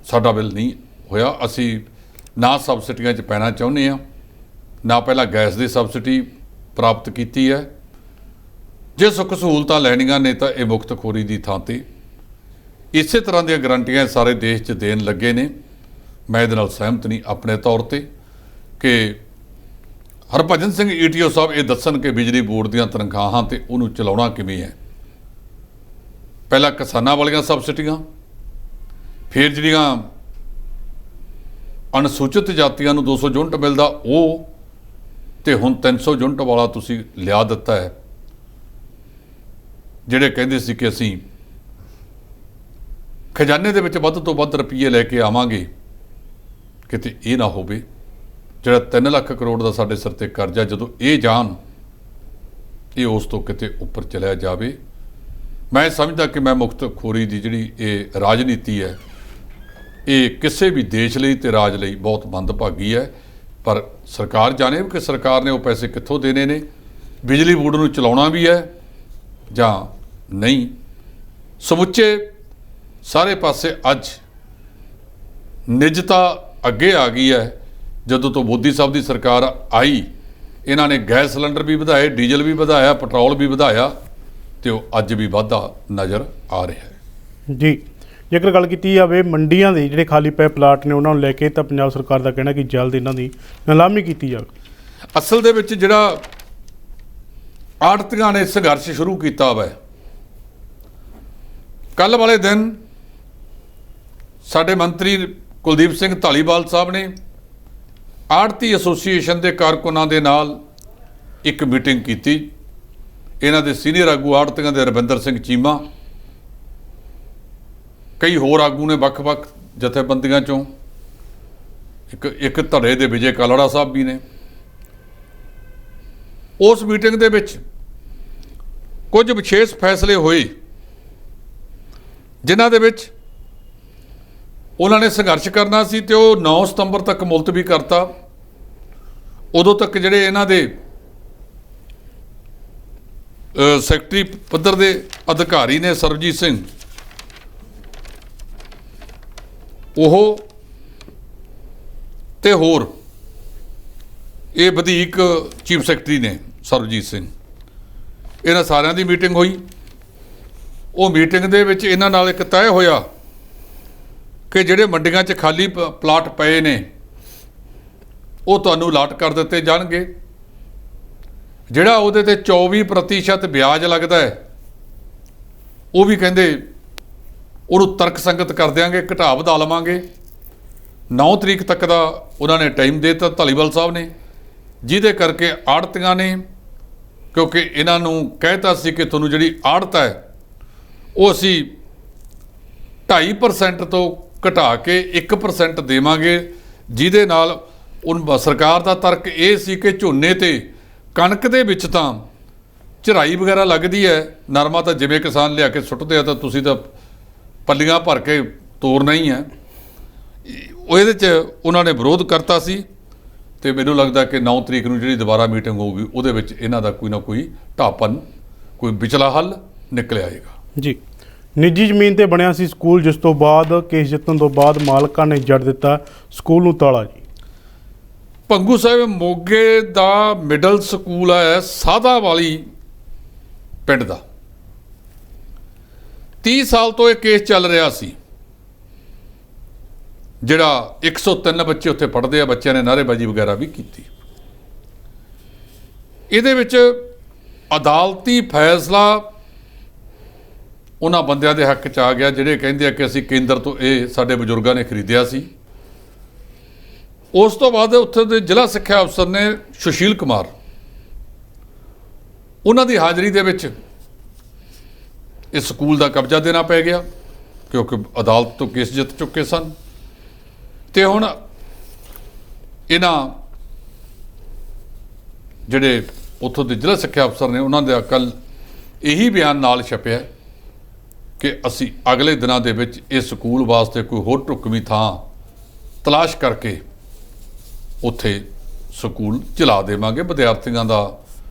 ਸਾਡਾ ਬਿੱਲ ਨਹੀਂ ਹੋਇਆ। ਅਸੀਂ ਨਾ ਸਬਸਿਡੀਆਂ 'ਚ ਪੈਣਾ ਚਾਹੁੰਦੇ ਹਾਂ, ਨਾ ਪਹਿਲਾਂ ਗੈਸ ਦੀ ਸਬਸਿਡੀ ਪ੍ਰਾਪਤ ਕੀਤੀ ਹੈ। ਜੇ ਸੁੱਖ ਸਹੂਲਤਾਂ ਲੈਣੀਆਂ ਨੇ ਤਾਂ ਇਹ ਮੁਕਤਖੋਰੀ ਦੀ ਥਾਂ 'ਤੇ ਇਸੇ ਤਰ੍ਹਾਂ ਦੀਆਂ ਗਰੰਟੀਆਂ ਸਾਰੇ ਦੇਸ਼ 'ਚ ਦੇਣ ਲੱਗੇ ਨੇ। ਮੈਂ ਇਹਦੇ ਨਾਲ ਸਹਿਮਤ ਨਹੀਂ ਆਪਣੇ ਤੌਰ 'ਤੇ ਕਿ ਹਰਭਜਨ ਸਿੰਘ ਈਟੀਓ ਸਾਹਿਬ ਇਹ ਦੱਸਣ ਕਿ ਬਿਜਲੀ ਬੋਰਡ ਦੀਆਂ ਤਨਖਾਹਾਂ ਤੇ ਉਹਨੂੰ ਚਲਾਉਣਾ ਕਿਵੇਂ ਹੈ। ਪਹਿਲਾਂ ਕਿਸਾਨਾਂ ਵਾਲੀਆਂ ਸਬਸਿਡੀਆਂ, ਫਿਰ ਜਿਹੜੀਆਂ ਅਨੁਸੂਚਿਤ ਜਾਤੀਆਂ ਨੂੰ 200 ਯੂਨਿਟ ਮਿਲਦਾ ਉਹ, ਤੇ ਹੁਣ 300 ਯੂਨਿਟ ਵਾਲਾ ਤੁਸੀਂ ਲਿਆ ਦਿੱਤਾ ਹੈ। ਜਿਹੜੇ ਕਹਿੰਦੇ ਸੀ ਕਿ ਅਸੀਂ ਖਜ਼ਾਨੇ ਦੇ ਵਿੱਚ ਵੱਧ ਤੋਂ ਵੱਧ ਰੁਪਈਏ ਲੈ ਕੇ ਆਵਾਂਗੇ, ਕਿਤੇ ਇਹ ਨਾ ਹੋਵੇ ਜਿਹੜਾ 3 ਲੱਖ ਕਰੋੜ ਦਾ ਸਾਡੇ ਸਿਰ 'ਤੇ ਕਰਜ਼ਾ, ਜਦੋਂ ਇਹ ਜਾਣ ਇਹ ਉਸ ਤੋਂ ਕਿਤੇ ਉੱਪਰ ਚਲਿਆ ਜਾਵੇ। ਮੈਂ ਸਮਝਦਾ ਕਿ ਮੈਂ ਮੁਕਤਖੋਰੀ ਦੀ ਜਿਹੜੀ ਇਹ ਰਾਜਨੀਤੀ ਹੈ ਇਹ ਕਿਸੇ ਵੀ ਦੇਸ਼ ਲਈ ਤੇ ਰਾਜ ਲਈ ਬਹੁਤ ਮੰਦਭਾਗੀ ਹੈ। ਪਰ ਸਰਕਾਰ ਜਾਣੇ ਕਿ ਸਰਕਾਰ ਨੇ ਉਹ ਪੈਸੇ ਕਿੱਥੋਂ ਦੇਣੇ ਨੇ, ਬਿਜਲੀ ਬੋਰਡ ਨੂੰ ਚਲਾਉਣਾ ਵੀ ਹੈ ਜਾਂ ਨਹੀਂ। ਸਮੁੱਚੇ ਸਾਰੇ ਪਾਸੇ ਅੱਜ ਨਿੱਜਤਾ ਅੱਗੇ ਆ ਗਈ ਹੈ। ਜਦੋਂ ਤੋਂ ਮੋਦੀ ਸਾਹਿਬ ਦੀ ਸਰਕਾਰ ਆਈ, ਇਹਨਾਂ ਨੇ ਗੈਸ ਸਿਲੰਡਰ ਵੀ ਵਧਾਏ, ਡੀਜ਼ਲ ਵੀ ਵਧਾਇਆ, ਪੈਟਰੋਲ ਵੀ ਵਧਾਇਆ ਤੇ ਉਹ ਅੱਜ ਵੀ ਵਾਧਾ ਨਜ਼ਰ ਆ ਰਿਹਾ ਹੈ। ਜੀ, ਜੇਕਰ ਗੱਲ ਕੀਤੀ ਜਾਵੇ ਮੰਡੀਆਂ ਦੇ ਜਿਹੜੇ ਖਾਲੀ ਪਏ ਪਲਾਟ ਨੇ ਉਹਨਾਂ ਨੂੰ ਲੈ ਕੇ, ਤਾਂ ਪੰਜਾਬ ਸਰਕਾਰ ਦਾ ਕਹਿਣਾ ਕਿ ਜਲਦ ਇਹਨਾਂ ਦੀ ਨਿਲਾਮੀ ਕੀਤੀ ਜਾਵੇ। ਅਸਲ ਦੇ ਵਿੱਚ ਜਿਹੜਾ ਆੜ੍ਹਤੀਆਂ ਨੇ ਸੰਘਰਸ਼ ਸ਼ੁਰੂ ਕੀਤਾ ਵਾ, ਕੱਲ੍ਹ ਵਾਲੇ ਦਿਨ ਸਾਡੇ ਮੰਤਰੀ ਕੁਲਦੀਪ ਸਿੰਘ ਧਾਲੀਵਾਲ ਸਾਹਿਬ ਨੇ ਆੜ੍ਹਤੀ ਐਸੋਸੀਏਸ਼ਨ ਦੇ ਕਾਰਕੁਨਾਂ ਦੇ ਨਾਲ ਇੱਕ ਮੀਟਿੰਗ ਕੀਤੀ। ਇਹਨਾਂ ਦੇ ਸੀਨੀਅਰ ਆਗੂ ਆੜ੍ਹਤੀਆਂ ਦੇ ਰਵਿੰਦਰ ਸਿੰਘ ਚੀਮਾ, ਕਈ ਹੋਰ ਆਗੂ ਨੇ ਵੱਖ-ਵੱਖ ਜਥੇਬੰਦੀਆਂ 'ਚੋਂ, ਇੱਕ ਧੜੇ ਦੇ ਵਿਜੇ ਕਾਲੜਾ ਸਾਹਿਬ ਵੀ ਨੇ। ਉਸ ਮੀਟਿੰਗ ਦੇ ਵਿੱਚ ਕੁਝ ਵਿਸ਼ੇਸ਼ ਫੈਸਲੇ ਹੋਏ ਜਿਨ੍ਹਾਂ ਦੇ ਵਿੱਚ ਉਹਨਾਂ ਨੇ ਸੰਘਰਸ਼ ਕਰਨਾ ਸੀ ਤੇ ਉਹ 9 ਸਤੰਬਰ ਤੱਕ ਮੁਲਤਵੀ ਕਰਤਾ। ਉਦੋਂ ਤੱਕ ਜਿਹੜੇ ਇਹਨਾਂ ਦੇ ਸੈਕਟਰੀ ਪੱਧਰ ਦੇ ਅਧਿਕਾਰੀ ਨੇ ਸਰਬਜੀਤ ਸਿੰਘ, ਉਹ ਤੇ ਹੋਰ ਇਹ ਵਧੀਕ ਚੀਫ ਸੈਕਟਰੀ ਨੇ ਸਰਬਜੀਤ ਸਿੰਘ, ਇਹਨਾਂ ਸਾਰਿਆਂ ਦੀ ਮੀਟਿੰਗ ਹੋਈ। ਉਹ ਮੀਟਿੰਗ ਦੇ ਵਿੱਚ ਇਹਨਾਂ ਨਾਲ ਇੱਕ ਤੈਅ ਹੋਇਆ ਕਿ ਜਿਹੜੇ ਮੰਡੀਆਂ 'ਚ ਖਾਲੀ ਪਲਾਟ ਪਏ ਨੇ ਉਹ ਤੁਹਾਨੂੰ ਅਲਾਟ ਕਰ ਦਿੱਤੇ ਜਾਣਗੇ। ਜਿਹੜਾ ਉਹਦੇ ਤੇ 24% ਵਿਆਜ ਲੱਗਦਾ ਹੈ ਉਹ ਵੀ ਕਹਿੰਦੇ ਉਹਨੂੰ ਤਰਕਸੰਗਤ ਕਰ ਦਿਆਂਗੇ, ਘਟਾ ਵਧਾ ਲਵਾਂਗੇ। 9 ਤਰੀਕ ਤੱਕ ਦਾ ਉਹਨਾਂ ਨੇ ਟਾਈਮ ਦੇ ਦਿੱਤਾ ਧਾਲੀਵਾਲ ਸਾਹਿਬ ਨੇ। ਜਿਹਦੇ ਕਰਕੇ ਆੜ੍ਹਤੀਆਂ ਨੇ, ਕਿਉਂਕਿ ਇਹਨਾਂ ਨੂੰ ਕਹਿਤਾ ਸੀ ਕਿ ਤੁਹਾਨੂੰ ਜਿਹੜੀ ਆੜ੍ਹਤ ਹੈ ਉਹ ਅਸੀਂ 2.5% ਤੋਂ ਘਟਾ ਕੇ 1% ਦੇਵਾਂਗੇ, ਜਿਹਦੇ ਨਾਲ ਸਰਕਾਰ ਦਾ ਤਰਕ ਇਹ ਸੀ ਕਿ ਝੋਨੇ ਤੇ ਕਣਕ ਦੇ ਵਿੱਚ ਤਾਂ ਝਰਾਈ ਵਗੈਰਾ ਲੱਗਦੀ ਹੈ, ਨਰਮਾ ਤਾਂ ਜਿਵੇਂ ਕਿਸਾਨ ਲਿਆ ਕੇ ਸੁੱਟਦੇ ਆ ਤਾਂ ਤੁਸੀਂ ਤਾਂ ਪੱਲੀਆਂ ਭਰ ਕੇ ਤੋਰਨਾ ਹੀ ਹੈ। ਉਹ ਇਹਦੇ 'ਚ ਉਹਨਾਂ ਨੇ ਵਿਰੋਧ ਕਰਤਾ ਸੀ ਤੇ ਮੈਨੂੰ ਲੱਗਦਾ ਕਿ 9 ਤਰੀਕ ਨੂੰ ਜਿਹੜੀ ਦੁਬਾਰਾ ਮੀਟਿੰਗ ਹੋਊਗੀ ਉਹਦੇ ਵਿੱਚ ਇਹਨਾਂ ਦਾ ਕੋਈ ਨਾ ਕੋਈ ਢਾਪਨ, ਕੋਈ ਵਿਚਲਾ ਹੱਲ ਨਿਕਲ ਆਏਗਾ। ਜੀ, ਨਿੱਜੀ ਜ਼ਮੀਨ ਤੇ ਬਣਿਆ ਸੀ ਸਕੂਲ, ਜਿਸ ਤੋਂ ਬਾਅਦ ਕੇਸ ਜਿੱਤਣ ਤੋਂ ਬਾਅਦ ਮਾਲਕਾਂ ਨੇ ਜੜ ਦਿੱਤਾ ਸਕੂਲ ਨੂੰ ਤਾਲਾ। ਜੀ, ਭੰਗੂ ਸਾਹਿਬ ਮੋਗੇ ਦਾ ਮਿਡਲ ਸਕੂਲ ਹੈ ਸਾਦਾ ਵਾਲੀ ਪਿੰਡ ਦਾ, 30 ਸਾਲ ਤੋਂ ਇਹ ਕੇਸ ਚੱਲ ਰਿਹਾ ਸੀ। ਜਿਹੜਾ 103 ਬੱਚੇ ਉੱਥੇ ਪੜ੍ਹਦੇ ਆ, ਬੱਚਿਆਂ ਨੇ ਨਾਅਰੇਬਾਜ਼ੀ ਵਗੈਰਾ ਵੀ ਕੀਤੀ। ਇਹਦੇ ਵਿੱਚ ਅਦਾਲਤੀ ਫੈਸਲਾ ਉਹਨਾਂ ਬੰਦਿਆਂ ਦੇ ਹੱਕ 'ਚ ਆ ਗਿਆ ਜਿਹੜੇ ਕਹਿੰਦੇ ਆ ਕਿ ਅਸੀਂ ਕੇਂਦਰ ਤੋਂ ਇਹ ਸਾਡੇ ਬਜ਼ੁਰਗਾਂ ਨੇ ਖਰੀਦਿਆ ਸੀ। ਉਸ ਤੋਂ ਬਾਅਦ ਉੱਥੇ ਦੇ ਜ਼ਿਲ੍ਹਾ ਸਿੱਖਿਆ ਅਫਸਰ ਨੇ ਸੁਸ਼ੀਲ ਕੁਮਾਰ, ਉਹਨਾਂ ਦੀ ਹਾਜ਼ਰੀ ਦੇ ਵਿੱਚ ਇਸ ਸਕੂਲ ਦਾ ਕਬਜ਼ਾ ਦੇਣਾ ਪੈ ਗਿਆ, ਕਿਉਂਕਿ ਅਦਾਲਤ ਤੋਂ ਕੇਸ ਜਿੱਤ ਚੁੱਕੇ ਸਨ। ਤੇ ਹੁਣ ਇਹਨਾਂ ਜਿਹੜੇ ਉੱਥੋਂ ਦੇ ਜ਼ਿਲ੍ਹਾ ਸਿੱਖਿਆ ਅਫਸਰ ਨੇ ਉਹਨਾਂ ਦੇ ਕੱਲ੍ਹ ਇਹੀ ਬਿਆਨ ਨਾਲ ਛਪਿਆ ਕਿ ਅਸੀਂ ਅਗਲੇ ਦਿਨਾਂ ਦੇ ਵਿੱਚ ਇਸ ਸਕੂਲ ਵਾਸਤੇ ਕੋਈ ਹੋਰ ਢੁਕਵੀਂ ਥਾਂ ਤਲਾਸ਼ ਕਰਕੇ ਉੱਥੇ ਸਕੂਲ ਚਲਾ ਦੇਵਾਂਗੇ, ਵਿਦਿਆਰਥੀਆਂ ਦਾ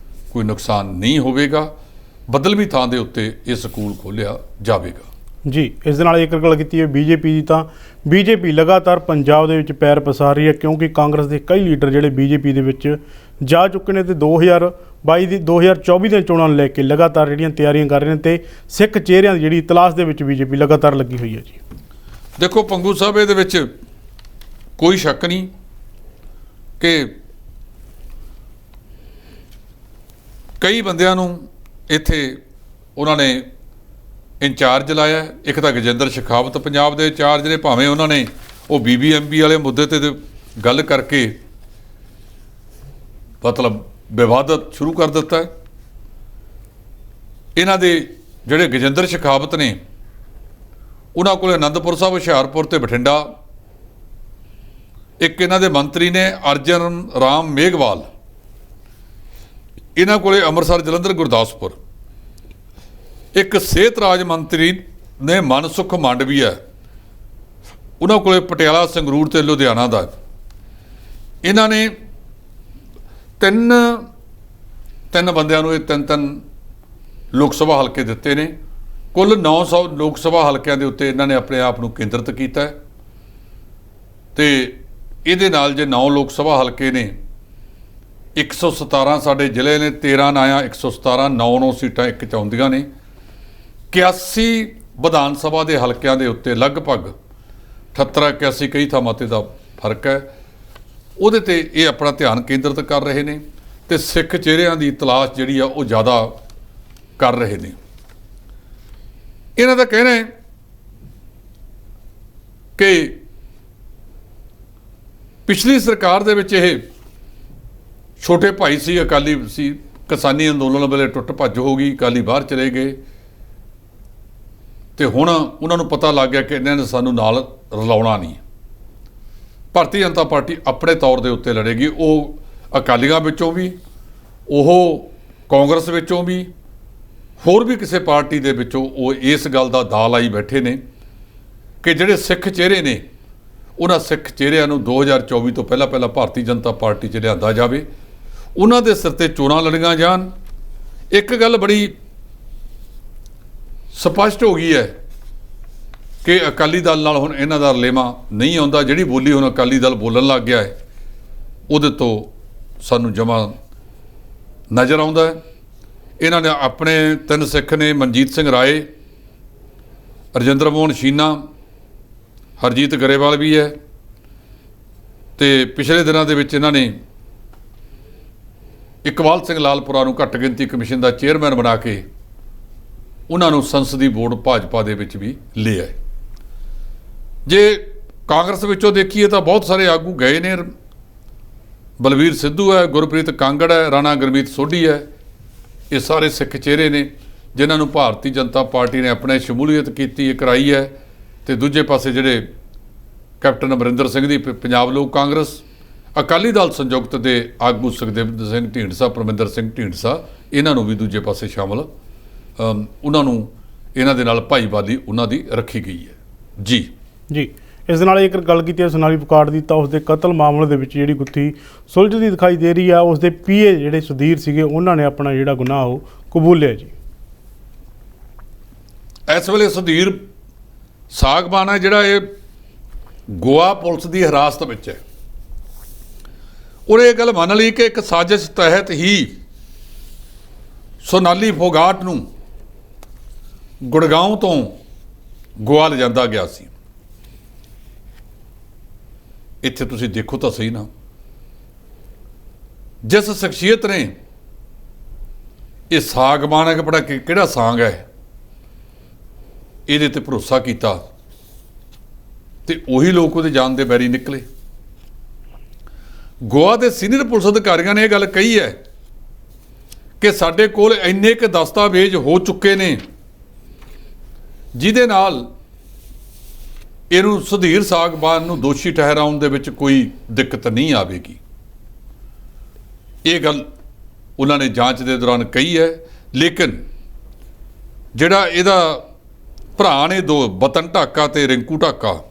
ਕੋਈ ਨੁਕਸਾਨ ਨਹੀਂ ਹੋਵੇਗਾ, ਬਦਲਵੀਂ ਥਾਂ ਦੇ ਉੱਤੇ ਇਹ ਸਕੂਲ ਖੋਲ੍ਹਿਆ ਜਾਵੇਗਾ। ਜੀ, ਇਸ ਦੇ ਨਾਲ ਇੱਕ ਗੱਲ ਕੀਤੀ ਹੈ ਬੀਜੇਪੀ ਦੀ, ਤਾਂ ਬੀਜੇਪੀ ਲਗਾਤਾਰ ਪੰਜਾਬ ਦੇ ਵਿੱਚ ਪੈਰ ਪਸਾਰ ਰਹੀ ਹੈ, ਕਿਉਂਕਿ ਕਾਂਗਰਸ ਦੇ ਕਈ ਲੀਡਰ ਜਿਹੜੇ ਬੀਜੇਪੀ ਦੇ ਵਿੱਚ ਜਾ ਚੁੱਕੇ ਨੇ ਤੇ 2024 ਦੀਆਂ ਚੋਣਾਂ ਨੂੰ ਲੈ ਕੇ ਲਗਾਤਾਰ ਜਿਹੜੀਆਂ ਤਿਆਰੀਆਂ ਕਰ ਰਹੇ ਨੇ ਤੇ ਸਿੱਖ ਚਿਹਰਿਆਂ ਦੀ ਜਿਹੜੀ ਤਲਾਸ਼ ਦੇ ਵਿੱਚ ਬੀਜੇਪੀ ਲਗਾਤਾਰ ਲੱਗੀ ਹੋਈ ਹੈ। ਜੀ ਦੇਖੋ ਭੰਗੂ ਸਾਹਿਬ, ਇਹਦੇ ਵਿੱਚ ਕੋਈ ਸ਼ੱਕ ਨਹੀਂ ਕਿ ਕਈ ਬੰਦਿਆਂ ਨੂੰ ਇੱਥੇ ਉਹਨਾਂ ਨੇ ਇੰਚਾਰਜ ਲਾਇਆ। ਇੱਕ ਤਾਂ ਗਜਿੰਦਰ ਸ਼ੇਖਾਵਤ ਪੰਜਾਬ ਦੇ ਇੰਚਾਰਜ ਨੇ, ਭਾਵੇਂ ਉਹਨਾਂ ਨੇ ਉਹ BBMP ਵਾਲੇ ਮੁੱਦੇ ਤੇ ਗੱਲ ਕਰਕੇ ਮਤਲਬ ਵਿਵਾਦਤ ਸ਼ੁਰੂ ਕਰ ਦਿੱਤਾ ਹੈ। ਇਹਨਾਂ ਦੇ ਜਿਹੜੇ ਗਜਿੰਦਰ ਸ਼ੇਖਾਵਤ ਨੇ, ਉਹਨਾਂ ਕੋਲ ਅਨੰਦਪੁਰ ਸਾਹਿਬ, ਹੁਸ਼ਿਆਰਪੁਰ ਤੇ ਬਠਿੰਡਾ। ਇੱਕ ਇਹਨਾਂ ਦੇ ਮੰਤਰੀ ਨੇ ਅਰਜਨ ਰਾਮ ਮੇਘਵਾਲ, ਇਹਨਾਂ ਕੋਲੇ ਅੰਮ੍ਰਿਤਸਰ, ਜਲੰਧਰ, ਗੁਰਦਾਸਪੁਰ। ਇੱਕ ਸਿਹਤ ਰਾਜ ਮੰਤਰੀ ਨੇ ਮਨਸੁਖ ਮਾਂਡਵੀਆ, ਉਹਨਾਂ ਕੋਲੇ ਪਟਿਆਲਾ, ਸੰਗਰੂਰ ਤੇ ਲੁਧਿਆਣਾ ਦਾ। ਇਹਨਾਂ ਨੇ ਤਿੰਨ ਬੰਦਿਆਂ ਨੂੰ ਇਹ ਤਿੰਨ ਲੋਕ ਸਭਾ ਹਲਕੇ ਦਿੱਤੇ ਨੇ। ਕੁੱਲ 900 ਲੋਕ ਸਭਾ ਹਲਕਿਆਂ ਦੇ ਉੱਤੇ ਇਹਨਾਂ ਨੇ ਆਪਣੇ ਆਪ ਨੂੰ ਕੇਂਦਰਿਤ ਕੀਤਾ ਹੈ। ਤੇ ਇਹਦੇ ਨਾਲ ਜੇ 9 ਲੋਕ ਸਭਾ ਹਲਕੇ ਨੇ, 117 ਸਾਡੇ ਜ਼ਿਲ੍ਹੇ ਨੇ, 13 ਨਾਇਆ 117, 9 ਸੀਟਾਂ ਇੱਕ 'ਚ ਆਉਂਦੀਆਂ ਨੇ। 81 ਵਿਧਾਨ ਸਭਾ ਦੇ ਹਲਕਿਆਂ ਦੇ ਉੱਤੇ ਲਗਭਗ 78, 81 ਕਈ ਥਾਵਾਂ ਤੇ ਦਾ ਫਰਕ ਹੈ। ਉਹਦੇ ਤੇ ਇਹ ਆਪਣਾ ਧਿਆਨ ਕੇਂਦਰਿਤ ਕਰ ਰਹੇ ਨੇ ਤੇ ਸਿੱਖ ਚਿਹਰਿਆਂ ਦੀ ਤਲਾਸ਼ ਜਿਹੜੀ ਆ ਉਹ ਜ਼ਿਆਦਾ ਕਰ ਰਹੇ ਨੇ। ਇਹਨਾਂ ਦਾ ਕਹਿਣਾ ਹੈ ਕਿ ਪਿਛਲੀ ਸਰਕਾਰ ਦੇ ਵਿੱਚ ਇਹ ਛੋਟੇ ਭਾਈ ਸੀ, ਅਕਾਲੀ ਸੀ, ਕਿਸਾਨੀ ਅੰਦੋਲਨ ਵੇਲੇ ਟੁੱਟ ਭੱਜ ਹੋ ਗਈ, ਅਕਾਲੀ ਬਾਹਰ ਚਲੇ ਗਏ ਤੇ ਹੁਣ ਉਹਨਾਂ ਨੂੰ ਪਤਾ ਲੱਗ ਗਿਆ ਕਿ ਇਹਨਾਂ ਨੇ ਸਾਨੂੰ ਨਾਲ ਰਲਾਉਣਾ ਨਹੀਂ। ਭਾਰਤੀ ਜਨਤਾ ਪਾਰਟੀ ਆਪਣੇ ਤੌਰ ਦੇ ਉੱਤੇ ਲੜੇਗੀ। ਉਹ ਅਕਾਲੀਆਂ ਵਿੱਚੋਂ ਵੀ, ਉਹ ਕਾਂਗਰਸ ਵਿੱਚੋਂ ਵੀ, ਹੋਰ ਵੀ ਕਿਸੇ ਪਾਰਟੀ ਦੇ ਵਿੱਚੋਂ ਉਹ ਇਸ ਗੱਲ ਦਾ ਦਾਅ ਲਾਈ ਬੈਠੇ ਨੇ ਕਿ ਜਿਹੜੇ ਸਿੱਖ ਚਿਹਰੇ ਨੇ, ਉਹਨਾਂ ਸਿੱਖ ਚਿਹਰਿਆਂ ਨੂੰ 2024 ਤੋਂ ਪਹਿਲਾਂ ਭਾਰਤੀ ਜਨਤਾ ਪਾਰਟੀ 'ਚ ਲਿਆਂਦਾ ਜਾਵੇ, ਉਹਨਾਂ ਦੇ ਸਿਰ ਤੇ ਚੋਣਾਂ ਲੜੀਆਂ ਜਾਣ। ਇੱਕ ਗੱਲ ਬੜੀ ਸਪਸ਼ਟ ਹੋ ਗਈ ਹੈ ਕਿ ਅਕਾਲੀ ਦਲ ਨਾਲ ਹੁਣ ਇਹਨਾਂ ਦਾ ਰਲੇਵਾਂ ਨਹੀਂ ਆਉਂਦਾ। ਜਿਹੜੀ ਬੋਲੀ ਹੁਣ ਅਕਾਲੀ ਦਲ ਬੋਲਣ ਲੱਗ ਗਿਆ ਹੈ, ਉਹਦੇ ਤੋਂ ਸਾਨੂੰ ਜਮਾਂ ਨਜ਼ਰ ਆਉਂਦਾ ਹੈ। ਇਹਨਾਂ ਨੇ ਆਪਣੇ 3 ਸਿੱਖ ਨੇ, ਮਨਜੀਤ ਸਿੰਘ ਰਾਏ, ਰਜਿੰਦਰ ਮੋਹਨ ਸ਼ੀਨਾ, ਹਰਜੀਤ ਗਰੇਵਾਲ ਵੀ ਹੈ। ਤੇ ਪਿਛਲੇ ਦਿਨਾਂ ਦੇ ਵਿੱਚ ਇਹਨਾਂ ਨੇ ਇਕਬਾਲ ਸਿੰਘ ਲਾਲਪੁਰਾ ਨੂੰ ਘੱਟ ਗਿਣਤੀ ਕਮਿਸ਼ਨ ਦਾ ਚੇਅਰਮੈਨ ਬਣਾ ਕੇ ਉਹਨਾਂ ਨੂੰ ਸੰਸਦੀ ਬੋਰਡ ਭਾਜਪਾ ਦੇ ਵਿੱਚ ਵੀ ਲਿਆ। ਜੇ ਕਾਂਗਰਸ ਵਿੱਚੋਂ ਦੇਖੀਏ ਤਾਂ ਬਹੁਤ ਸਾਰੇ ਆਗੂ ਗਏ ਨੇ ਬਲਵੀਰ ਸਿੱਧੂ ਹੈ, ਗੁਰਪ੍ਰੀਤ ਕਾਂਗੜ ਹੈ, ਰਾਣਾ ਗੁਰਮੀਤ ਸੋਢੀ ਹੈ। ਇਹ ਸਾਰੇ ਸਿੱਖ ਚਿਹਰੇ ਨੇ ਜਿਨ੍ਹਾਂ ਨੂੰ ਭਾਰਤੀ ਜਨਤਾ ਪਾਰਟੀ ਨੇ ਆਪਣੇ ਸ਼ਮੂਲੀਅਤ ਕੀਤੀ ਕਰਾਈ ਹੈ। ਤੇ ਦੂਜੇ ਪਾਸੇ ਜਿਹੜੇ ਕੈਪਟਨ ਅਮਰਿੰਦਰ ਸਿੰਘ ਦੀ ਪੰਜਾਬ ਲੋਕ ਕਾਂਗਰਸ, ਅਕਾਲੀ ਦਲ ਸੰਯੁਕਤ ਦੇ ਆਗੂ ਸੁਖਦੇਵ ਸਿੰਘ ਢੀਂਡਸਾ, ਪਰਮਿੰਦਰ ਸਿੰਘ ਢੀਂਡਸਾ, ਇਹਨਾਂ ਨੂੰ ਵੀ ਦੂਜੇ ਪਾਸੇ ਸ਼ਾਮਲ ਉਹਨਾਂ ਨੂੰ ਇਹਨਾਂ ਦੇ ਨਾਲ ਭਾਈਵਾਲੀ ਉਹਨਾਂ ਦੀ ਰੱਖੀ ਗਈ ਹੈ। ਜੀ ਜੀ, ਇਸ ਦੇ ਨਾਲ ਇੱਕ ਗੱਲ ਕੀਤੀ ਹੈ ਸੋਨਾਲੀ ਪੁਕਾੜ ਦੀ, ਤਾਂ ਉਸ ਦੇ ਕਤਲ ਮਾਮਲੇ ਦੇ ਵਿੱਚ ਜਿਹੜੀ ਗੁੱਥੀ ਸੁਲਝਦੀ ਦਿਖਾਈ ਦੇ ਰਹੀ ਆ। ਉਸ ਦੇ ਪੀਏ ਜਿਹੜੇ ਸੁਧੀਰ ਸੀਗੇ ਉਹਨਾਂ ਨੇ ਆਪਣਾ ਜਿਹੜਾ ਗੁਨਾਹ ਉਹ ਕਬੂਲਿਆ ਜੀ। ਇਸ ਵੇਲੇ ਸੁਧੀਰ ਸਾਗਵਾਨ ਹੈ ਜਿਹੜਾ ਇਹ ਗੋਆ ਪੁਲਿਸ ਦੀ ਹਿਰਾਸਤ ਵਿੱਚ ਹੈ। ਉਹਨੇ ਇਹ ਗੱਲ ਮੰਨ ਲਈ ਕਿ ਇੱਕ ਸਾਜ਼ਿਸ਼ ਤਹਿਤ ਹੀ ਸੋਨਾਲੀ ਫੋਗਾਟ ਨੂੰ ਗੁੜਗਾਉਂ ਤੋਂ ਗੋਆ ਲਿਜਾਂਦਾ ਗਿਆ ਸੀ। ਇੱਥੇ ਤੁਸੀਂ ਦੇਖੋ ਤਾਂ ਸਹੀ ਨਾ, ਜਿਸ ਸ਼ਖਸੀਅਤ ਨੇ ਇਹ ਸਾਗਵਾਨ ਹੈ ਕਿ ਬੜਾ ਕਿਹੜਾ ਸਾਂਗ ਹੈ ਇਹਦੇ ਤੇ ਭਰੋਸਾ ਕੀਤਾ ਤੇ ਉਹੀ ਲੋਕ ਉਹਦੇ ਜਾਨ ਦੇ ਬੈਰੀ ਨਿਕਲੇ। ਗੋਆ ਦੇ ਸੀਨੀਅਰ ਪੁਲਿਸ ਅਧਿਕਾਰੀਆਂ ਨੇ ਇਹ ਗੱਲ ਕਹੀ ਹੈ ਕਿ ਸਾਡੇ ਕੋਲ ਇੰਨੇ ਕੁ ਦਸਤਾਵੇਜ਼ ਹੋ ਚੁੱਕੇ ਨੇ ਜਿਹਦੇ ਨਾਲ ਇਹਨੂੰ ਸੁਧੀਰ ਸਾਗਵਾਨ ਨੂੰ ਦੋਸ਼ੀ ਠਹਿਰਾਉਣ ਦੇ ਵਿੱਚ ਕੋਈ ਦਿੱਕਤ ਨਹੀਂ ਆਵੇਗੀ। ਇਹ ਗੱਲ ਉਹਨਾਂ ਨੇ ਜਾਂਚ ਦੇ ਦੌਰਾਨ ਕਹੀ ਹੈ। ਲੇਕਿਨ ਜਿਹੜਾ ਇਹਦਾ ਭਰਾ ਨੇ ਦੋ, ਬਤਨ ਢਾਕਾ ਤੇ ਰਿੰਕੂ ਢਾਕਾ,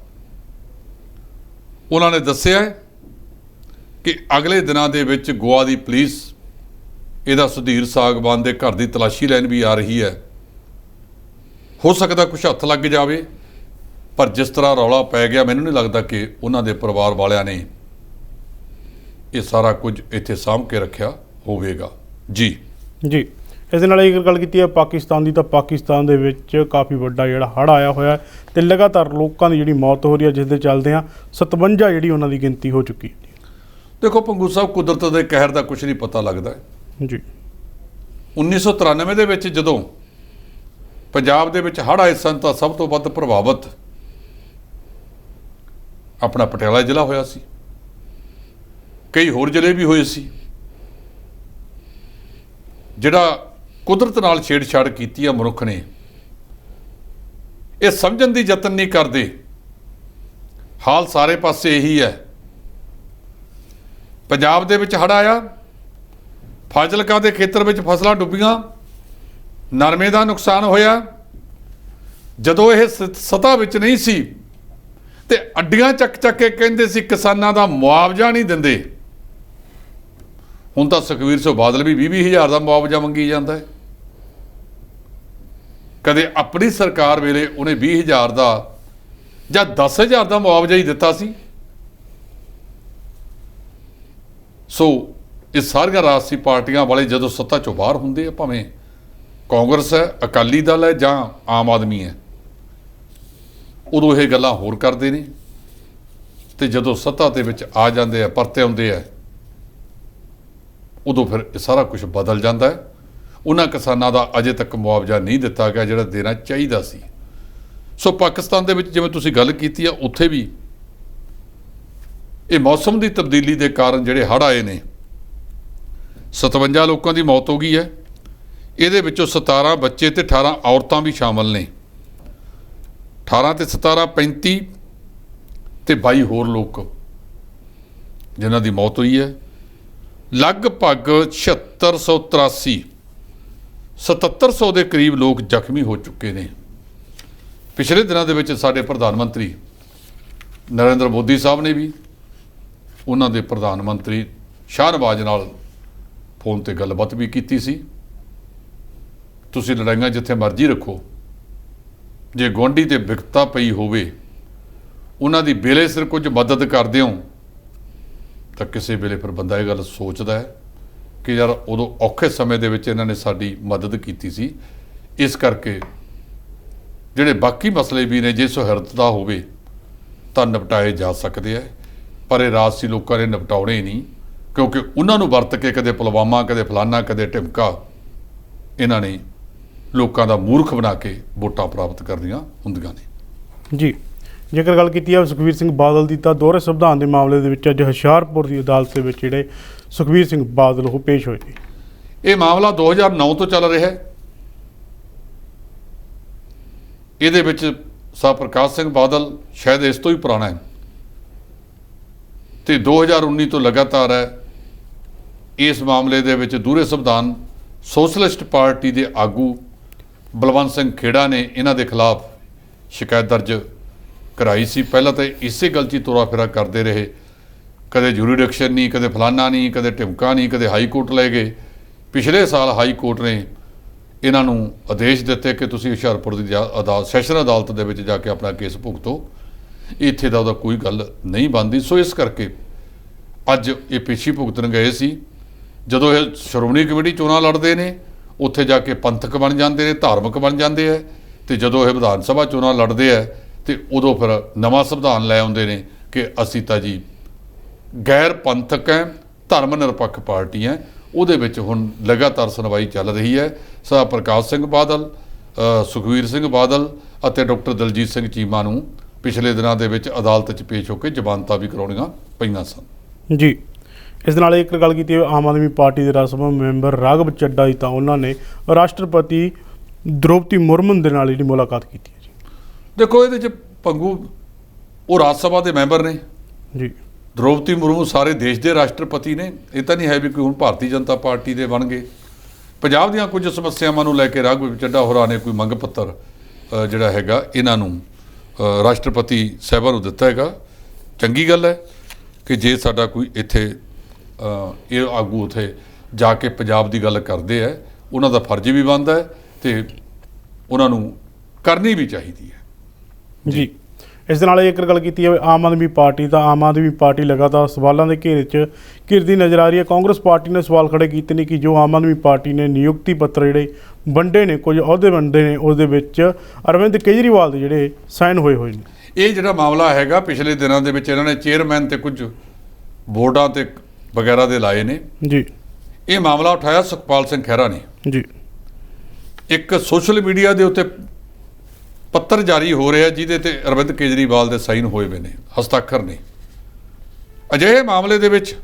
ਉਹਨਾਂ ਨੇ ਦੱਸਿਆ ਕਿ ਅਗਲੇ ਦਿਨਾਂ ਦੇ ਵਿੱਚ ਗੋਆ ਦੀ ਪੁਲਿਸ ਇਹਦਾ ਸੁਧੀਰ ਸਾਗਵਾਨ ਦੇ ਘਰ ਦੀ ਤਲਾਸ਼ੀ ਲੈਣ ਵੀ ਆ ਰਹੀ ਹੈ। ਹੋ ਸਕਦਾ ਕੁਛ ਹੱਥ ਲੱਗ ਜਾਵੇ, ਪਰ ਜਿਸ ਤਰ੍ਹਾਂ ਰੌਲਾ ਪੈ ਗਿਆ ਮੈਨੂੰ ਨਹੀਂ ਲੱਗਦਾ ਕਿ ਉਹਨਾਂ ਦੇ ਪਰਿਵਾਰ ਵਾਲਿਆਂ ਨੇ ਇਹ ਸਾਰਾ ਕੁਝ ਇੱਥੇ ਸਾਂਭ ਕੇ ਰੱਖਿਆ ਹੋਵੇਗਾ। ਜੀ ਜੀ, ਇਸ ਦੇ ਨਾਲ ਇੱਕ ਗੱਲ ਕੀਤੀ ਹੈ ਪਾਕਿਸਤਾਨ ਦੀ, ਤਾਂ ਪਾਕਿਸਤਾਨ ਦੇ ਵਿੱਚ ਕਾਫੀ ਵੱਡਾ ਜਿਹੜਾ ਹੜ੍ਹ ਆਇਆ ਹੋਇਆ ਤੇ ਲਗਾਤਾਰ ਲੋਕਾਂ ਦੀ ਜਿਹੜੀ ਮੌਤ ਹੋ ਰਹੀ ਹੈ, ਜਿਸ ਦੇ ਚੱਲਦਿਆਂ 57 ਜਿਹੜੀ ਉਹਨਾਂ ਦੀ ਗਿਣਤੀ ਹੋ ਚੁੱਕੀ ਹੈ। ਦੇਖੋ ਪੰਗੂ ਸਾਹਿਬ, ਕੁਦਰਤ ਦੇ ਕਹਿਰ ਦਾ ਕੁਝ ਨਹੀਂ ਪਤਾ ਲੱਗਦਾ ਜੀ। 1993 ਦੇ ਵਿੱਚ ਜਦੋਂ ਪੰਜਾਬ ਦੇ ਵਿੱਚ ਹੜ੍ਹ ਆਏ ਸਨ ਤਾਂ ਸਭ ਤੋਂ ਵੱਧ ਪ੍ਰਭਾਵਿਤ ਆਪਣਾ ਪਟਿਆਲਾ ਜ਼ਿਲ੍ਹਾ ਹੋਇਆ ਸੀ। ਕਈ ਹੋਰ ਜ਼ਿਲ੍ਹੇ ਵੀ ਹੋਏ ਸੀ। ਜਿਹੜਾ ਕੁਦਰਤ ਨਾਲ ਛੇੜਛਾੜ ਕੀਤੀ ਆ ਮਨੁੱਖ ਨੇ, ਇਹ ਸਮਝਣ ਦੀ ਯਤਨ ਨਹੀਂ ਕਰਦੇ। ਹਾਲ ਸਾਰੇ ਪਾਸੇ ਇਹੀ ਹੈ। ਪੰਜਾਬ ਦੇ ਵਿੱਚ ਹੜ੍ਹ ਆਇਆ, ਫਾਜ਼ਿਲਕਾ ਦੇ ਖੇਤਰ ਵਿੱਚ ਫਸਲਾਂ ਡੁੱਬੀਆਂ, ਨਰਮੇ ਦਾ ਨੁਕਸਾਨ ਹੋਇਆ। ਜਦੋਂ ਇਹ ਸਤਾ ਵਿੱਚ ਨਹੀਂ ਸੀ ਤੇ ਅੱਡੀਆਂ ਚੱਕ ਚੱਕ ਕੇ ਕਹਿੰਦੇ ਸੀ ਕਿਸਾਨਾਂ ਦਾ ਮੁਆਵਜ਼ਾ ਨਹੀਂ ਦਿੰਦੇ। ਹੁਣ ਤਾਂ ਸੁਖਬੀਰ ਸਿੰਘ ਬਾਦਲ ਵੀ 20,000 ਦਾ ਮੁਆਵਜ਼ਾ ਮੰਗੀ ਜਾਂਦਾ ਹੈ। ਕਦੇ ਆਪਣੀ ਸਰਕਾਰ ਵੇਲੇ ਉਹਨੇ 20,000 ਦਾ ਜਾਂ 10,000 ਦਾ ਮੁਆਵਜ਼ਾ ਹੀ ਦਿੱਤਾ ਸੀ। ਸੋ ਇਹ ਸਾਰੀਆਂ ਰਾਜਸੀ ਪਾਰਟੀਆਂ ਵਾਲੇ ਜਦੋਂ ਸੱਤਾ ਚੋਂ ਬਾਹਰ ਹੁੰਦੇ ਆ, ਭਾਵੇਂ ਕਾਂਗਰਸ ਹੈ, ਅਕਾਲੀ ਦਲ ਹੈ ਜਾਂ ਆਮ ਆਦਮੀ ਹੈ, ਉਦੋਂ ਇਹ ਗੱਲਾਂ ਹੋਰ ਕਰਦੇ ਨੇ ਤੇ ਜਦੋਂ ਸੱਤਾ ਦੇ ਵਿੱਚ ਆ ਜਾਂਦੇ ਆ, ਪਰਤੇ ਆਉਂਦੇ ਆ, ਉਦੋਂ ਫਿਰ ਇਹ ਸਾਰਾ ਕੁਝ ਬਦਲ ਜਾਂਦਾ ਹੈ। ਉਹਨਾਂ ਕਿਸਾਨਾਂ ਦਾ ਅਜੇ ਤੱਕ ਮੁਆਵਜ਼ਾ ਨਹੀਂ ਦਿੱਤਾ ਗਿਆ ਜਿਹੜਾ ਦੇਣਾ ਚਾਹੀਦਾ ਸੀ। ਸੋ ਪਾਕਿਸਤਾਨ ਦੇ ਵਿੱਚ ਜਿਵੇਂ ਤੁਸੀਂ ਗੱਲ ਕੀਤੀ ਆ, ਉੱਥੇ ਵੀ ਇਹ ਮੌਸਮ ਦੀ ਤਬਦੀਲੀ ਦੇ ਕਾਰਨ ਜਿਹੜੇ ਹੜ੍ਹ ਆਏ ਨੇ, 57 ਲੋਕਾਂ ਦੀ ਮੌਤ ਹੋ ਗਈ ਹੈ। ਇਹਦੇ ਵਿੱਚੋਂ 17 ਬੱਚੇ ਤੇ 18 ਔਰਤਾਂ ਵੀ ਸ਼ਾਮਲ ਨੇ। 18 ਤੇ 17 35 ਤੇ 22 ਹੋਰ ਲੋਕ ਜਿਨ੍ਹਾਂ ਦੀ ਮੌਤ ਹੋਈ ਹੈ। ਲਗਭਗ 7683 7700 ਦੇ ਕਰੀਬ ਲੋਕ ਜ਼ਖਮੀ ਹੋ ਚੁੱਕੇ ਨੇ। ਪਿਛਲੇ ਦਿਨਾਂ ਦੇ ਵਿੱਚ ਸਾਡੇ ਪ੍ਰਧਾਨ ਮੰਤਰੀ ਨਰਿੰਦਰ ਮੋਦੀ ਸਾਹਿਬ ਨੇ ਵੀ ਉਹਨਾਂ ਦੇ ਪ੍ਰਧਾਨ ਮੰਤਰੀ ਸ਼ਾਹਨਵਾਜ਼ ਨਾਲ ਫੋਨ ਤੇ ਗੱਲਬਾਤ ਵੀ ਕੀਤੀ ਸੀ। ਤੁਸੀਂ ਲੜਾਈਆਂ ਜਿੱਥੇ ਮਰਜ਼ੀ ਰੱਖੋ, ਜੇ ਗੁਆਂਢੀ ਤੇ ਵਿਪਤਾ ਪਈ ਹੋਵੇ, ਉਹਨਾਂ ਦੀ ਵੇਲੇ ਸਿਰ ਕੁਝ ਮਦਦ ਕਰਦੇ ਹੋ ਤਾਂ ਕਿਸੇ ਵੇਲੇ ਫਿਰ ਬੰਦਾ ਇਹ ਗੱਲ ਸੋਚਦਾ ਹੈ ਕਿ ਯਾਰ ਉਦੋਂ ਔਖੇ ਸਮੇਂ ਦੇ ਵਿੱਚ ਇਹਨਾਂ ਨੇ ਸਾਡੀ ਮਦਦ ਕੀਤੀ ਸੀ। ਇਸ ਕਰਕੇ ਜਿਹੜੇ ਬਾਕੀ ਮਸਲੇ ਵੀ ਨੇ, ਜੇ ਸੁਹਿਰਦਤਾ ਹੋਵੇ ਤਾਂ ਨਿਪਟਾਏ ਜਾ ਸਕਦੇ ਆ, ਪਰ ਇਹ ਰਾਜਸੀ ਲੋਕਾਂ ਨੇ ਨਿਪਟਾਉਣੇ ਨਹੀਂ, ਕਿਉਂਕਿ ਉਹਨਾਂ ਨੂੰ ਵਰਤ ਕੇ ਕਦੇ ਪੁਲਵਾਮਾ, ਕਦੇ ਫਲਾਨਾ, ਕਦੇ ਢਿਮਕਾ, ਇਹਨਾਂ ਨੇ ਲੋਕਾਂ ਦਾ ਮੂਰਖ ਬਣਾ ਕੇ ਵੋਟਾਂ ਪ੍ਰਾਪਤ ਕਰਨੀਆਂ ਹੁੰਦੀਆਂ ਨੇ। ਜੀ, ਜੇਕਰ ਗੱਲ ਕੀਤੀ ਜਾਵੇ ਸੁਖਬੀਰ ਸਿੰਘ ਬਾਦਲ ਦੀ ਤਾਂ ਦੋਹਰੇ ਸੰਵਿਧਾਨ ਦੇ ਮਾਮਲੇ ਦੇ ਵਿੱਚ ਅੱਜ ਹੁਸ਼ਿਆਰਪੁਰ ਦੀ ਅਦਾਲਤ ਦੇ ਵਿੱਚ ਜਿਹੜੇ ਸੁਖਬੀਰ ਸਿੰਘ ਬਾਦਲ ਉਹ ਪੇਸ਼ ਹੋਏ ਨੇ। ਇਹ ਮਾਮਲਾ 2009 ਤੋਂ ਚੱਲ ਰਿਹਾ ਹੈ। ਇਹਦੇ ਵਿੱਚ ਸਾਹਿਬ ਪ੍ਰਕਾਸ਼ ਸਿੰਘ ਬਾਦਲ ਸ਼ਾਇਦ ਇਸ ਤੋਂ ਹੀ ਪੁਰਾਣਾ ਹੈ ਤੇ 2019 ਤੋਂ ਲਗਾਤਾਰ ਹੈ ਇਸ ਮਾਮਲੇ ਦੇ ਵਿੱਚ ਦੂਰੇ ਸੰਵਿਧਾਨ ਸੋਸ਼ਲਿਸਟ ਪਾਰਟੀ ਦੇ ਆਗੂ ਬਲਵੰਤ ਸਿੰਘ ਖੇੜਾ ਨੇ ਇਹਨਾਂ ਦੇ ਖਿਲਾਫ ਸ਼ਿਕਾਇਤ ਦਰਜ ਕਰਾਈ ਸੀ। ਪਹਿਲਾਂ ਤਾਂ ਇਸੇ ਗੱਲ 'ਚ ਹੀ ਤੋਰਾ ਫੇਰਾ ਕਰਦੇ ਰਹੇ, ਕਦੇ ਜੂਰੀਡਿਕਸ਼ਨ ਨਹੀਂ, ਕਦੇ ਫਲਾਨਾ ਨਹੀਂ, ਕਦੇ ਢਿਮਕਾ ਨਹੀਂ, ਕਦੇ ਹਾਈ ਕੋਰਟ ਲੈ ਗਏ। ਪਿਛਲੇ ਸਾਲ ਹਾਈ ਕੋਰਟ ਨੇ ਇਹਨਾਂ ਨੂੰ ਆਦੇਸ਼ ਦਿੱਤੇ ਕਿ ਤੁਸੀਂ ਹੁਸ਼ਿਆਰਪੁਰ ਦੀ ਅਦਾਲਤ ਸੈਸ਼ਨ ਅਦਾਲਤ ਦੇ ਵਿੱਚ ਜਾ ਕੇ ਆਪਣਾ ਕੇਸ ਭੁਗਤੋ। ਇੱਥੇ ਦਾ ਉਹਦਾ ਕੋਈ ਗੱਲ ਨਹੀਂ ਬਣਦੀ। ਸੋ ਇਸ ਕਰਕੇ ਅੱਜ ਇਹ ਪੇਸ਼ੀ ਭੁਗਤਣ ਗਏ ਸੀ। ਜਦੋਂ ਇਹ ਸ਼੍ਰੋਮਣੀ ਕਮੇਟੀ ਚੋਣਾਂ ਲੜਦੇ ਨੇ ਉੱਥੇ ਜਾ ਕੇ ਪੰਥਕ ਬਣ ਜਾਂਦੇ ਨੇ, ਧਾਰਮਿਕ ਬਣ ਜਾਂਦੇ ਹੈ, ਤੇ ਜਦੋਂ ਇਹ ਵਿਧਾਨ ਸਭਾ ਚੋਣਾਂ ਲੜਦੇ ਹੈ ਤੇ ਉਦੋਂ ਫਿਰ ਨਵਾਂ ਸੰਵਿਧਾਨ ਲੈ ਆਉਂਦੇ ਨੇ ਕਿ ਅਸੀਂ ਤਾਂ ਜੀ ਗੈਰ ਪੰਥਕ ਹੈ, ਧਰਮ ਨਿਰਪੱਖ ਪਾਰਟੀ ਹੈ। ਉਹਦੇ ਵਿੱਚ ਹੁਣ ਲਗਾਤਾਰ ਸੁਣਵਾਈ ਚੱਲ ਰਹੀ ਹੈ। ਸਰਦਾਰ ਪ੍ਰਕਾਸ਼ ਸਿੰਘ ਬਾਦਲ, ਸੁਖਬੀਰ ਸਿੰਘ ਬਾਦਲ ਅਤੇ ਡਾਕਟਰ ਦਲਜੀਤ ਸਿੰਘ ਚੀਮਾ ਨੂੰ ਪਿਛਲੇ ਦਿਨਾਂ ਦੇ ਵਿੱਚ ਅਦਾਲਤ 'ਚ ਪੇਸ਼ ਹੋ ਕੇ ਜ਼ਮਾਨਤਾਂ ਵੀ ਕਰਾਉਣੀਆਂ ਪਈਆਂ ਸਨ। ਜੀ, ਇਸ ਨਾਲ ਇੱਕ ਗੱਲ ਕੀਤੀ ਆਮ ਆਦਮੀ ਪਾਰਟੀ ਦੇ ਰਾਜ ਸਭਾ ਮੈਂਬਰ ਰਾਘਵ ਚੱਡਾ ਦੀ ਤਾਂ ਉਹਨਾਂ ਨੇ ਰਾਸ਼ਟਰਪਤੀ ਦ੍ਰੋਪਦੀ ਮੁਰਮੂ ਦੇ ਨਾਲ ਜਿਹੜੀ ਮੁਲਾਕਾਤ ਕੀਤੀ ਹੈ ਜੀ। ਦੇਖੋ ਇਹਦੇ 'ਚ ਪੰਗੂ ਉਹ ਰਾਜ ਸਭਾ ਦੇ ਮੈਂਬਰ ਨੇ ਜੀ। ਦ੍ਰੋਪਦੀ ਮੁਰਮੂ ਸਾਰੇ ਦੇਸ਼ ਦੇ ਰਾਸ਼ਟਰਪਤੀ ਨੇ। ਇਹ ਤਾਂ ਨਹੀਂ ਹੈ ਵੀ ਕੋਈ ਹੁਣ ਭਾਰਤੀ ਜਨਤਾ ਪਾਰਟੀ ਦੇ ਬਣ ਗਏ। ਪੰਜਾਬ ਦੀਆਂ ਕੁਝ ਸਮੱਸਿਆਵਾਂ ਨੂੰ ਲੈ ਕੇ ਰਾਘਵ ਚੱਡਾ ਹੋਰਾਂ ਨੇ ਕੋਈ ਮੰਗ ਪੱਤਰ ਜਿਹੜਾ ਹੈਗਾ ਇਹਨਾਂ ਨੂੰ ਰਾਸ਼ਟਰਪਤੀ ਸਾਹਿਬਾਂ ਨੂੰ ਦਿੱਤਾ ਹੈਗਾ। ਚੰਗੀ ਗੱਲ ਹੈ ਕਿ ਜੇ ਸਾਡਾ ਕੋਈ ਇੱਥੇ ਇਹ ਆਗੂ ਉੱਥੇ ਜਾ ਕੇ ਪੰਜਾਬ ਦੀ ਗੱਲ ਕਰਦੇ ਹੈ, ਉਹਨਾਂ ਦਾ ਫਰਜ਼ ਵੀ ਬਣਦਾ ਹੈ ਤੇ ਉਹਨਾਂ ਨੂੰ ਕਰਨੀ ਵੀ ਚਾਹੀਦੀ ਹੈ ਜੀ। ਇਸ ਦੇ ਨਾਲ ਇੱਕ ਗੱਲ ਕੀਤੀ ਜਾਵੇ ਆਮ ਆਦਮੀ ਪਾਰਟੀ ਤਾਂ ਆਮ ਆਦਮੀ ਪਾਰਟੀ ਲਗਾਤਾਰ ਸਵਾਲਾਂ ਦੇ ਘੇਰੇ 'ਚ ਘਿਰਦੀ ਨਜ਼ਰ ਆ ਰਹੀ ਹੈ। ਕਾਂਗਰਸ ਪਾਰਟੀ ਨੇ ਸਵਾਲ ਖੜੇ ਕੀਤੇ ਨੇ ਕਿ ਜੋ ਆਮ ਆਦਮੀ ਪਾਰਟੀ ਨੇ ਨਿਯੁਕਤੀ ਪੱਤਰ ਜਿਹੜੇ ਵੰਡੇ ਨੇ, ਕੁਝ ਅਹੁਦੇ ਵੰਡੇ ਨੇ, ਉਹਦੇ ਵਿੱਚ ਅਰਵਿੰਦ ਕੇਜਰੀਵਾਲ ਦੇ ਜਿਹੜੇ ਸਾਈਨ ਹੋਏ ਨੇ। ਇਹ ਜਿਹੜਾ ਮਾਮਲਾ ਹੈਗਾ ਪਿਛਲੇ ਦਿਨਾਂ ਦੇ ਵਿੱਚ ਇਹਨਾਂ ਨੇ ਚੇਅਰਮੈਨ ਤੇ ਕੁਝ ਬੋਰਡਾਂ ਤੇ ਵਗੈਰਾ ਦੇ ਲਾਏ ਨੇ ਜੀ। ਇਹ ਮਾਮਲਾ ਉਠਾਇਆ ਸੁਖਪਾਲ ਸਿੰਘ ਖਹਿਰਾ ਨੇ ਜੀ। ਇੱਕ ਸੋਸ਼ਲ ਮੀਡੀਆ ਦੇ ਉੱਤੇ ਪੱਤਰ ਜਾਰੀ ਹੋ ਰਿਹਾ ਜਿਹਦੇ ਤੇ ਅਰਵਿੰਦ ਕੇਜਰੀਵਾਲ ਦੇ ਸਾਈਨ ਹੋਏ ਹੋਏ ਨੇ, ਹਸਤਾਖਰ ਨੇ। ਅਜਿਹੇ ਮਾਮਲੇ ਦੇ ਵਿੱਚ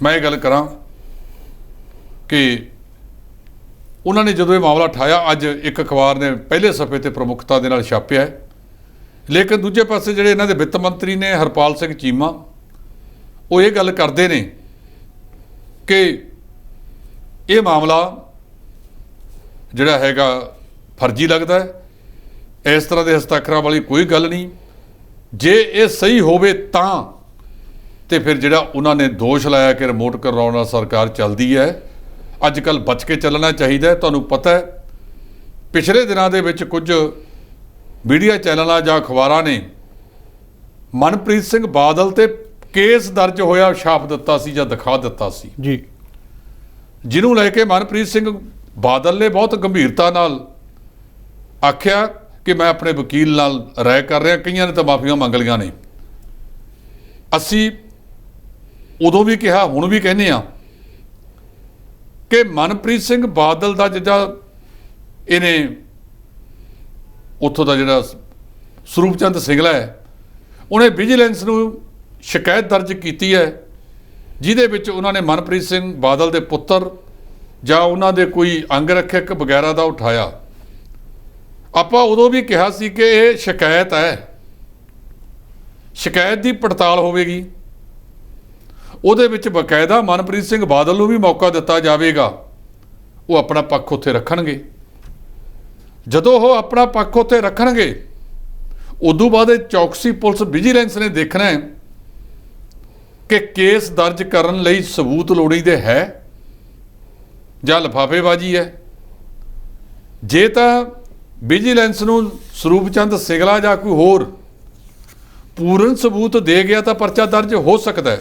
ਮੈਂ ਇਹ ਗੱਲ ਕਰਾਂ ਕਿ ਉਹਨਾਂ ਨੇ ਜਦੋਂ ਇਹ ਮਾਮਲਾ ਉਠਾਇਆ, ਅੱਜ ਇੱਕ ਅਖਬਾਰ ਨੇ ਪਹਿਲੇ ਸਫ਼ੇ ਤੇ ਪ੍ਰਮੁੱਖਤਾ ਦੇ ਨਾਲ ਛਾਪਿਆ ਹੈ, ਲੇਕਿਨ ਦੂਜੇ ਪਾਸੇ ਜਿਹੜੇ ਇਹਨਾਂ ਦੇ ਵਿੱਤ ਮੰਤਰੀ ਨੇ ਹਰਪਾਲ ਸਿੰਘ ਚੀਮਾ, ਉਹ ਇਹ ਗੱਲ ਕਰਦੇ ਨੇ ਕਿ ਇਹ ਮਾਮਲਾ ਜਿਹੜਾ ਹੈਗਾ ਫਰਜ਼ੀ ਲੱਗਦਾ ਹੈ। ਇਸ ਤਰ੍ਹਾਂ ਦੇ ਹਸਤਾਖਰਾਂ ਵਾਲੀ ਕੋਈ ਗੱਲ ਨਹੀਂ। ਜੇ ਇਹ ਸਹੀ ਹੋਵੇ ਤਾਂ ਤੇ ਫਿਰ ਜਿਹੜਾ ਉਹਨਾਂ ਨੇ ਦੋਸ਼ ਲਾਇਆ ਕਿ ਰਿਮੋਟ ਕਰਵਾਉਣ ਨਾਲ ਸਰਕਾਰ ਚੱਲਦੀ ਹੈ, ਅੱਜ ਕੱਲ੍ਹ ਬਚ ਕੇ ਚੱਲਣਾ ਚਾਹੀਦਾ। ਤੁਹਾਨੂੰ ਪਤਾ ਹੈ ਪਿਛਲੇ ਦਿਨਾਂ ਦੇ ਵਿੱਚ ਕੁਝ ਮੀਡੀਆ ਚੈਨਲਾਂ ਜਾਂ ਅਖਬਾਰਾਂ ਨੇ ਮਨਪ੍ਰੀਤ ਸਿੰਘ ਬਾਦਲ ਤੇ ਕੇਸ ਦਰਜ ਹੋਇਆ ਛਾਪ ਦਿੱਤਾ ਸੀ ਜਾਂ ਦਿਖਾ ਦਿੱਤਾ ਸੀ ਜੀ, ਜਿਹਨੂੰ ਲੈ ਕੇ ਮਨਪ੍ਰੀਤ ਸਿੰਘ ਬਾਦਲ ਨੇ ਬਹੁਤ ਗੰਭੀਰਤਾ ਨਾਲ ਆਖਿਆ ਕਿ ਮੈਂ ਆਪਣੇ ਵਕੀਲ ਨਾਲ ਰਾਏ ਕਰ ਰਿਹਾ। ਕਈਆਂ ਨੇ ਤਾਂ ਮਾਫੀਆਂ ਮੰਗ ਲਈਆਂ ਨੇ। ਅਸੀਂ ਉਦੋਂ ਵੀ ਕਿਹਾ, ਹੁਣ ਵੀ ਕਹਿੰਦੇ ਆ ਕਿ ਮਨਪ੍ਰੀਤ ਸਿੰਘ ਬਾਦਲ ਦਾ ਜਿਹੜਾ ਇਹਨੇ ਉੱਥੋਂ ਦਾ ਜਿਹੜਾ ਸਰੂਪ ਚੰਦ ਸਿੰਗਲਾ ਹੈ, ਉਹਨੇ ਵਿਜੀਲੈਂਸ ਨੂੰ ਸ਼ਿਕਾਇਤ ਦਰਜ ਕੀਤੀ ਹੈ ਜਿਹਦੇ ਵਿੱਚ ਉਹਨਾਂ ਨੇ ਮਨਪ੍ਰੀਤ ਸਿੰਘ ਬਾਦਲ ਦੇ ਪੁੱਤਰ ਜਾਂ ਉਹਨਾਂ ਦੇ ਕੋਈ ਅੰਗ ਰੱਖਿਅਕ ਵਗੈਰਾ ਦਾ ਉਠਾਇਆ। ਆਪਾਂ ਉਦੋਂ ਵੀ ਕਿਹਾ ਸੀ ਕਿ ਇਹ ਸ਼ਿਕਾਇਤ ਹੈ, ਸ਼ਿਕਾਇਤ ਦੀ ਪੜਤਾਲ ਹੋਵੇਗੀ, ਉਹਦੇ ਵਿੱਚ ਬਕਾਇਦਾ ਮਨਪ੍ਰੀਤ ਸਿੰਘ ਬਾਦਲ ਨੂੰ ਵੀ ਮੌਕਾ ਦਿੱਤਾ ਜਾਵੇਗਾ, ਉਹ ਆਪਣਾ ਪੱਖ ਉੱਥੇ ਰੱਖਣਗੇ। ਜਦੋਂ ਉਹ ਆਪਣਾ ਪੱਖ ਉੱਥੇ ਰੱਖਣਗੇ, ਉਦੋਂ ਬਾਅਦ ਇਹ ਚੌਕਸੀ ਪੁਲਿਸ ਵਿਜੀਲੈਂਸ ਨੇ ਦੇਖਣਾ ਹੈ ਕਿ ਕੇਸ ਦਰਜ ਕਰਨ ਲਈ ਸਬੂਤ ਲੋੜੀਂਦੇ ਹੈ ਜਾਂ ਲਿਫਾਫੇਬਾਜ਼ੀ ਹੈ। ਜੇ ਤਾਂ ਵਿਜੀਲੈਂਸ ਨੂੰ ਸਰੂਪ ਚੰਦ ਸਿੰਗਲਾ ਜਾਂ ਕੋਈ ਹੋਰ ਪੂਰਨ ਸਬੂਤ ਦੇ ਗਿਆ ਤਾਂ ਪਰਚਾ ਦਰਜ ਹੋ ਸਕਦਾ ਹੈ।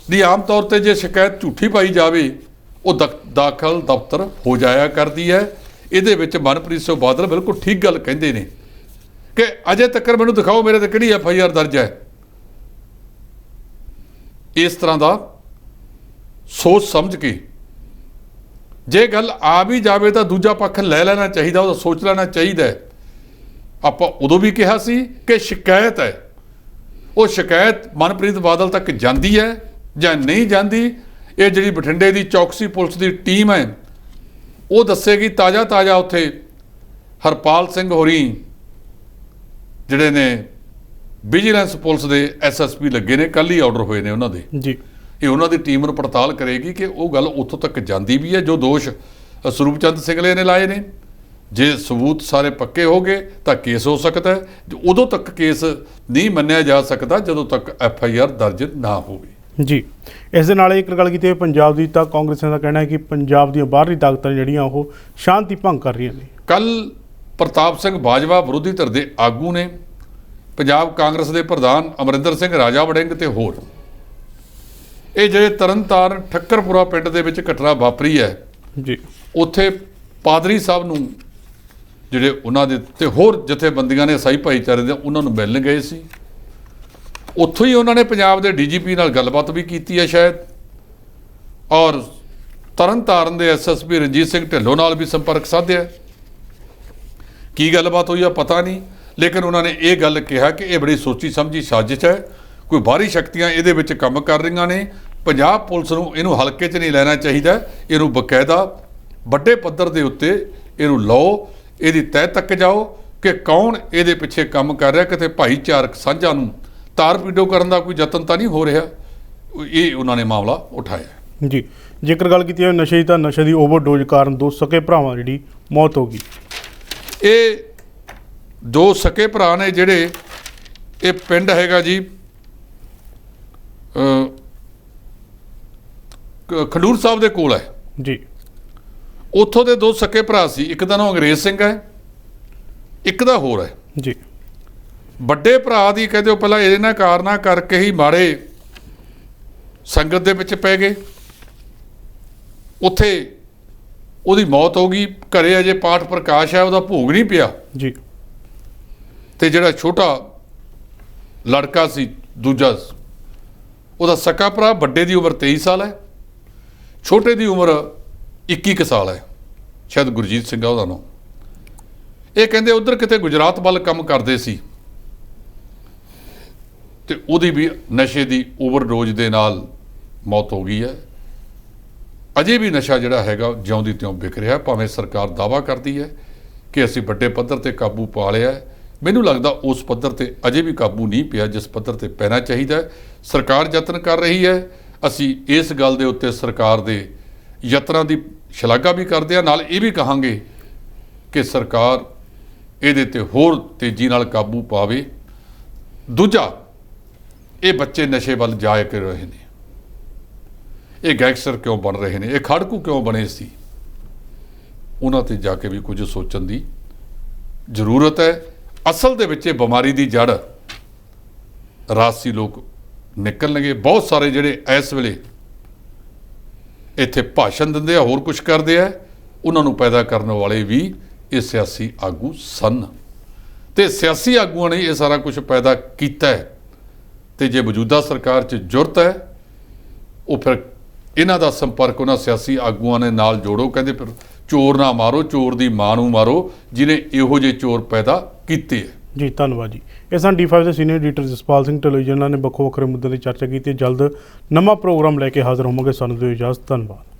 ਦੀ ਆਮ ਤੌਰ ਤੇ ਜੇ ਸ਼ਿਕਾਇਤ ਝੂਠੀ ਪਾਈ ਜਾਵੇ, ਉਹ ਦਾਖਲ ਦਫ਼ਤਰ ਹੋ ਜਾਇਆ ਕਰਦੀ ਹੈ। ਇਹਦੇ ਵਿੱਚ ਮਨਪ੍ਰੀਤ ਸਿੰਘ ਬਾਦਲ ਬਿਲਕੁਲ ਠੀਕ ਗੱਲ ਕਹਿੰਦੇ ਨੇ ਕਿ ਅਜੇ ਤੱਕ ਮੈਨੂੰ ਦਿਖਾਓ ਮੇਰੇ ਤੇ ਕਿਹੜੀ FIR ਦਰਜ ਹੈ। ਇਸ ਤਰ੍ਹਾਂ ਦਾ ਸੋਚ ਸਮਝ ਕੇ ਜੇ ਗੱਲ ਆ ਵੀ ਜਾਵੇ ਤਾਂ ਦੂਜਾ ਪੱਖ ਲੈ ਲੈਣਾ ਚਾਹੀਦਾ, ਉਹਦਾ ਸੋਚ ਲੈਣਾ ਚਾਹੀਦਾ। ਆਪਾਂ ਉਦੋਂ ਵੀ ਕਿਹਾ ਸੀ ਕਿ ਸ਼ਿਕਾਇਤ ਹੈ, ਉਹ ਸ਼ਿਕਾਇਤ ਮਨਪ੍ਰੀਤ ਬਾਦਲ ਤੱਕ ਜਾਂਦੀ ਹੈ ਜਾਂ ਨਹੀਂ ਜਾਂਦੀ, ਇਹ ਜਿਹੜੀ ਬਠਿੰਡੇ ਦੀ ਚੌਕਸੀ ਪੁਲਿਸ ਦੀ ਟੀਮ ਹੈ ਉਹ ਦੱਸੇਗੀ। ਤਾਜ਼ਾ ਉੱਥੇ ਹਰਪਾਲ ਸਿੰਘ ਹੋਰੀ ਜਿਹੜੇ ਨੇ ਵਿਜੀਲੈਂਸ ਪੁਲਿਸ ਦੇ ਐਸਐਸਪੀ ਲੱਗੇ ਨੇ, ਕੱਲ੍ਹ ਹੀ ਆਰਡਰ ਹੋਏ ਨੇ ਉਹਨਾਂ ਦੇ ਜੀ। ਇਹ ਉਹਨਾਂ ਦੀ ਟੀਮ ਨੂੰ ਪੜਤਾਲ ਕਰੇਗੀ ਕਿ ਉਹ ਗੱਲ ਉੱਥੋਂ ਤੱਕ ਜਾਂਦੀ ਵੀ ਹੈ ਜੋ ਦੋਸ਼ ਸਰੂਪ ਚੰਦ ਸਿੰਗਲੇ ਨੇ ਲਾਏ ਨੇ। ਜੇ ਸਬੂਤ ਸਾਰੇ ਪੱਕੇ ਹੋ ਗਏ ਤਾਂ ਕੇਸ ਹੋ ਸਕਦਾ ਹੈ, ਉਦੋਂ ਤੱਕ ਕੇਸ ਨਹੀਂ ਮੰਨਿਆ ਜਾ ਸਕਦਾ ਜਦੋਂ ਤੱਕ FIR ਦਰਜ ਨਾ ਹੋਵੇ। ਜੀ, ਇਸ ਦੇ ਨਾਲ ਇੱਕ ਗੱਲ ਕੀਤੀ ਪੰਜਾਬ ਦੀ, ਤਾਂ ਕਾਂਗਰਸੀਆਂ ਦਾ ਕਹਿਣਾ ਹੈ ਕਿ ਪੰਜਾਬ ਦੀਆਂ ਬਾਹਰਲੀ ਤਾਕਤਾਂ ਜਿਹੜੀਆਂ ਉਹ ਸ਼ਾਂਤੀ ਭੰਗ ਕਰ ਰਹੀਆਂ ਨੇ। ਕੱਲ੍ਹ ਪ੍ਰਤਾਪ ਸਿੰਘ ਬਾਜਵਾ ਵਿਰੋਧੀ ਧਿਰ ਦੇ ਆਗੂ ਨੇ, ਪੰਜਾਬ ਕਾਂਗਰਸ ਦੇ ਪ੍ਰਧਾਨ ਅਮਰਿੰਦਰ ਸਿੰਘ ਰਾਜਾ ਵੜਿੰਗ ਤੇ ਹੋਰ, ਇਹ ਜਿਹੜੇ ਤਰਨਤਾਰਨ ਠੱਕਰਪੁਰਾ ਪਿੰਡ ਦੇ ਵਿੱਚ ਘਟਨਾ ਵਾਪਰੀ ਹੈ ਜੀ, ਉੱਥੇ ਪਾਦਰੀ ਸਾਹਿਬ ਨੂੰ ਜਿਹੜੇ ਉਹਨਾਂ ਦੇ ਤੇ ਹੋਰ ਜਥੇਬੰਦੀਆਂ ਨੇ ਈਸਾਈ ਭਾਈਚਾਰੇ ਦੇ ਉਹਨਾਂ ਨੂੰ ਮਿਲਣ ਗਏ ਸੀ। ਉੱਥੋਂ ਹੀ ਉਹਨਾਂ ਨੇ ਪੰਜਾਬ ਦੇ DGP ਨਾਲ ਗੱਲਬਾਤ ਵੀ ਕੀਤੀ ਹੈ ਸ਼ਾਇਦ, ਔਰ ਤਰਨਤਾਰਨ ਦੇ SSP ਰਣਜੀਤ ਸਿੰਘ ਢਿੱਲੋਂ ਨਾਲ ਵੀ ਸੰਪਰਕ ਸਾਧਿਆ। ਕੀ ਗੱਲਬਾਤ ਹੋਈ ਆ ਪਤਾ ਨਹੀਂ, ਲੇਕਿਨ ਉਹਨਾਂ ਨੇ ਇਹ ਗੱਲ ਕਿਹਾ ਕਿ ਇਹ ਬੜੀ ਸੋਚੀ ਸਮਝੀ ਸਾਜ਼ਿਸ਼ ਹੈ, ਕੋਈ ਬਾਹਰੀ ਸ਼ਕਤੀਆਂ ਇਹਦੇ ਵਿੱਚ ਕੰਮ ਕਰ ਰਹੀਆਂ ਨੇ। ਪੰਜਾਬ ਪੁਲਿਸ ਨੂੰ ਇਹਨੂੰ ਹਲਕੇ 'ਚ ਨਹੀਂ ਲੈਣਾ ਚਾਹੀਦਾ, ਇਹਨੂੰ ਬਕਾਇਦਾ ਵੱਡੇ ਪੱਧਰ ਦੇ ਉੱਤੇ ਇਹਨੂੰ ਲਓ, ਇਹਦੀ ਤਹਿ ਤੱਕ ਜਾਓ ਕਿ ਕੌਣ ਇਹਦੇ ਪਿੱਛੇ ਕੰਮ ਕਰ ਰਿਹਾ, ਕਿਤੇ ਭਾਈਚਾਰਕ ਸਾਂਝਾਂ ਨੂੰ ਤਾਰ ਪੀਡੋ ਕਰਨ ਦਾ ਕੋਈ ਯਤਨ ਤਾਂ ਨਹੀਂ ਹੋ ਰਿਹਾ। ਇਹ ਉਹਨਾਂ ਨੇ ਮਾਮਲਾ ਉਠਾਇਆ। ਜੀ, ਜੇਕਰ ਗੱਲ ਕੀਤੀ ਜਾਵੇ ਨਸ਼ੇ ਦੀ, ਤਾਂ ਨਸ਼ੇ ਦੀ ਓਵਰਡੋਜ਼ ਕਾਰਨ 2 ਸਕੇ ਭਰਾਵਾਂ ਜਿਹੜੀ ਮੌਤ ਹੋ ਗਈ। ਇਹ 2 ਸਕੇ ਭਰਾ ਨੇ ਜਿਹੜੇ, ਇਹ ਪਿੰਡ ਹੈਗਾ ਜੀ ਖਡੂਰ ਸਾਹਿਬ ਦੇ ਕੋਲ ਹੈ ਜੀ। ਉੱਥੋਂ ਦੇ 2 ਸਕੇ ਭਰਾ ਸੀ, ਇੱਕ ਦਾ ਨਾਮ ਅੰਗਰੇਜ਼ ਸਿੰਘ ਹੈ, ਇੱਕ ਦਾ ਹੋਰ ਹੈ ਜੀ। ਵੱਡੇ ਭਰਾ ਦੀ ਕਹਿੰਦੇ ਉਹ ਪਹਿਲਾਂ ਇਹਨਾਂ ਕਾਰਨਾਂ ਕਰਕੇ ਹੀ ਮਾੜੇ ਸੰਗਤ ਦੇ ਵਿੱਚ ਪੈ ਗਏ, ਉੱਥੇ ਉਹਦੀ ਮੌਤ ਹੋ ਗਈ। ਘਰੇ ਅਜੇ ਪਾਠ ਪ੍ਰਕਾਸ਼ ਹੈ, ਉਹਦਾ ਭੋਗ ਨਹੀਂ ਪਿਆ ਜੀ। ਤੇ ਜਿਹੜਾ ਛੋਟਾ ਲੜਕਾ ਸੀ ਦੂਜਾ, ਉਹਦਾ ਸਕਾ ਭਰਾ, ਵੱਡੇ ਦੀ ਉਮਰ 23 ਸਾਲ ਹੈ, ਛੋਟੇ ਦੀ ਉਮਰ 21 ਕੁ ਸਾਲ ਹੈ, ਸ਼ਾਇਦ ਗੁਰਜੀਤ ਸਿੰਘ ਆ ਉਹਦਾ ਨਾਮ। ਇਹ ਕਹਿੰਦੇ ਉਧਰ ਕਿਤੇ ਗੁਜਰਾਤ ਵੱਲ ਕੰਮ ਕਰਦੇ ਸੀ ਤੇ ਉਹਦੀ ਵੀ ਨਸ਼ੇ ਦੀ ਓਵਰਡੋਜ਼ ਦੇ ਨਾਲ ਮੌਤ ਹੋ ਗਈ ਹੈ। ਅਜੇ ਵੀ ਨਸ਼ਾ ਜਿਹੜਾ ਹੈਗਾ ਜਿਉਂ ਦੀ ਤਿਉਂ ਵਿਕ ਰਿਹਾ, ਭਾਵੇਂ ਸਰਕਾਰ ਦਾਅਵਾ ਕਰਦੀ ਹੈ ਕਿ ਅਸੀਂ ਵੱਡੇ ਪੱਧਰ ਤੇ ਕਾਬੂ ਪਾ ਲਿਆ ਹੈ। ਮੈਨੂੰ ਲੱਗਦਾ ਉਸ ਪੱਧਰ ਤੇ ਅਜੇ ਵੀ ਕਾਬੂ ਨਹੀਂ ਪਿਆ ਜਿਸ ਪੱਧਰ ਤੇ ਪੈਣਾ ਚਾਹੀਦਾ ਹੈ। ਸਰਕਾਰ ਯਤਨ ਕਰ ਰਹੀ ਹੈ, ਅਸੀਂ ਇਸ ਗੱਲ ਦੇ ਉੱਤੇ ਸਰਕਾਰ ਦੇ ਯਤਨਾਂ ਦੀ ਸ਼ਲਾਘਾ ਵੀ ਕਰਦੇ ਹਾਂ, ਨਾਲ ਇਹ ਵੀ ਕਹਾਂਗੇ ਕਿ ਸਰਕਾਰ ਇਹਦੇ ਤੇ ਹੋਰ ਤੇਜ਼ੀ ਨਾਲ ਕਾਬੂ ਪਾਵੇ। ਦੂਜਾ, ਇਹ ਬੱਚੇ ਨਸ਼ੇ ਵੱਲ ਜਾ ਕੇ ਰਹੇ ਨੇ, ਇਹ ਗੈਂਗਸਟਰ ਕਿਉਂ ਬਣ ਰਹੇ ਨੇ, ਇਹ ਖੜਕੂ ਕਿਉਂ ਬਣੇ ਸੀ, ਉਹਨਾਂ ਤੇ ਜਾ ਕੇ ਵੀ ਕੁਝ ਸੋਚਣ ਦੀ ਜ਼ਰੂਰਤ ਹੈ। ਅਸਲ ਦੇ ਵਿੱਚ ਇਹ ਬਿਮਾਰੀ ਦੀ ਜੜ ਰਾਜਸੀ ਲੋਕ ਨਿਕਲਣਗੇ। ਬਹੁਤ ਸਾਰੇ ਜਿਹੜੇ ਇਸ ਵੇਲੇ ਇੱਥੇ ਭਾਸ਼ਣ ਦਿੰਦੇ ਆ, ਹੋਰ ਕੁਝ ਕਰਦੇ ਆ, ਉਹਨਾਂ ਨੂੰ ਪੈਦਾ ਕਰਨ ਵਾਲੇ ਵੀ ਇਹ ਸਿਆਸੀ ਆਗੂ ਸਨ ਤੇ ਸਿਆਸੀ ਆਗੂਆਂ ਨੇ ਇਹ ਸਾਰਾ ਕੁਝ ਪੈਦਾ ਕੀਤਾ ਹੈ। ਤੇ ਜੇ ਮੌਜੂਦਾ ਸਰਕਾਰ 'ਚ ਜ਼ਰੂਰਤ ਹੈ, ਉਹ ਫਿਰ ਇਹਨਾਂ ਦਾ ਸੰਪਰਕ ਉਹਨਾਂ ਸਿਆਸੀ ਆਗੂਆਂ ਨੇ ਨਾਲ ਜੋੜੋ। ਕਹਿੰਦੇ ਫਿਰ ਚੋਰ ਨਾ ਮਾਰੋ, ਚੋਰ ਦੀ ਮਾਂ ਨੂੰ ਮਾਰੋ ਜਿਹਨੇ ਇਹੋ ਜਿਹੇ ਚੋਰ ਪੈਦਾ ਕੀਤੇ ਹੈ। ਜੀ, ਧੰਨਵਾਦ ਜੀ। ਇਹ ਸਨ D5 ਦੇ ਸੀਨੀਅਰ ਐਡੀਟਰ ਜਸਪਾਲ ਸਿੰਘ ਢਿੱਲੋਂ, ਜਿਨ੍ਹਾਂ ਨੇ ਵੱਖੋ ਵੱਖਰੇ ਮੁੱਦਿਆਂ ਦੀ ਚਰਚਾ ਕੀਤੀ। ਜਲਦ ਨਵਾਂ ਪ੍ਰੋਗਰਾਮ ਲੈ ਕੇ ਹਾਜ਼ਰ ਹੋਵਾਂਗੇ। ਸਾਨੂੰ ਦਿਓ ਇਜਾਜ਼ਤ। ਧੰਨਵਾਦ।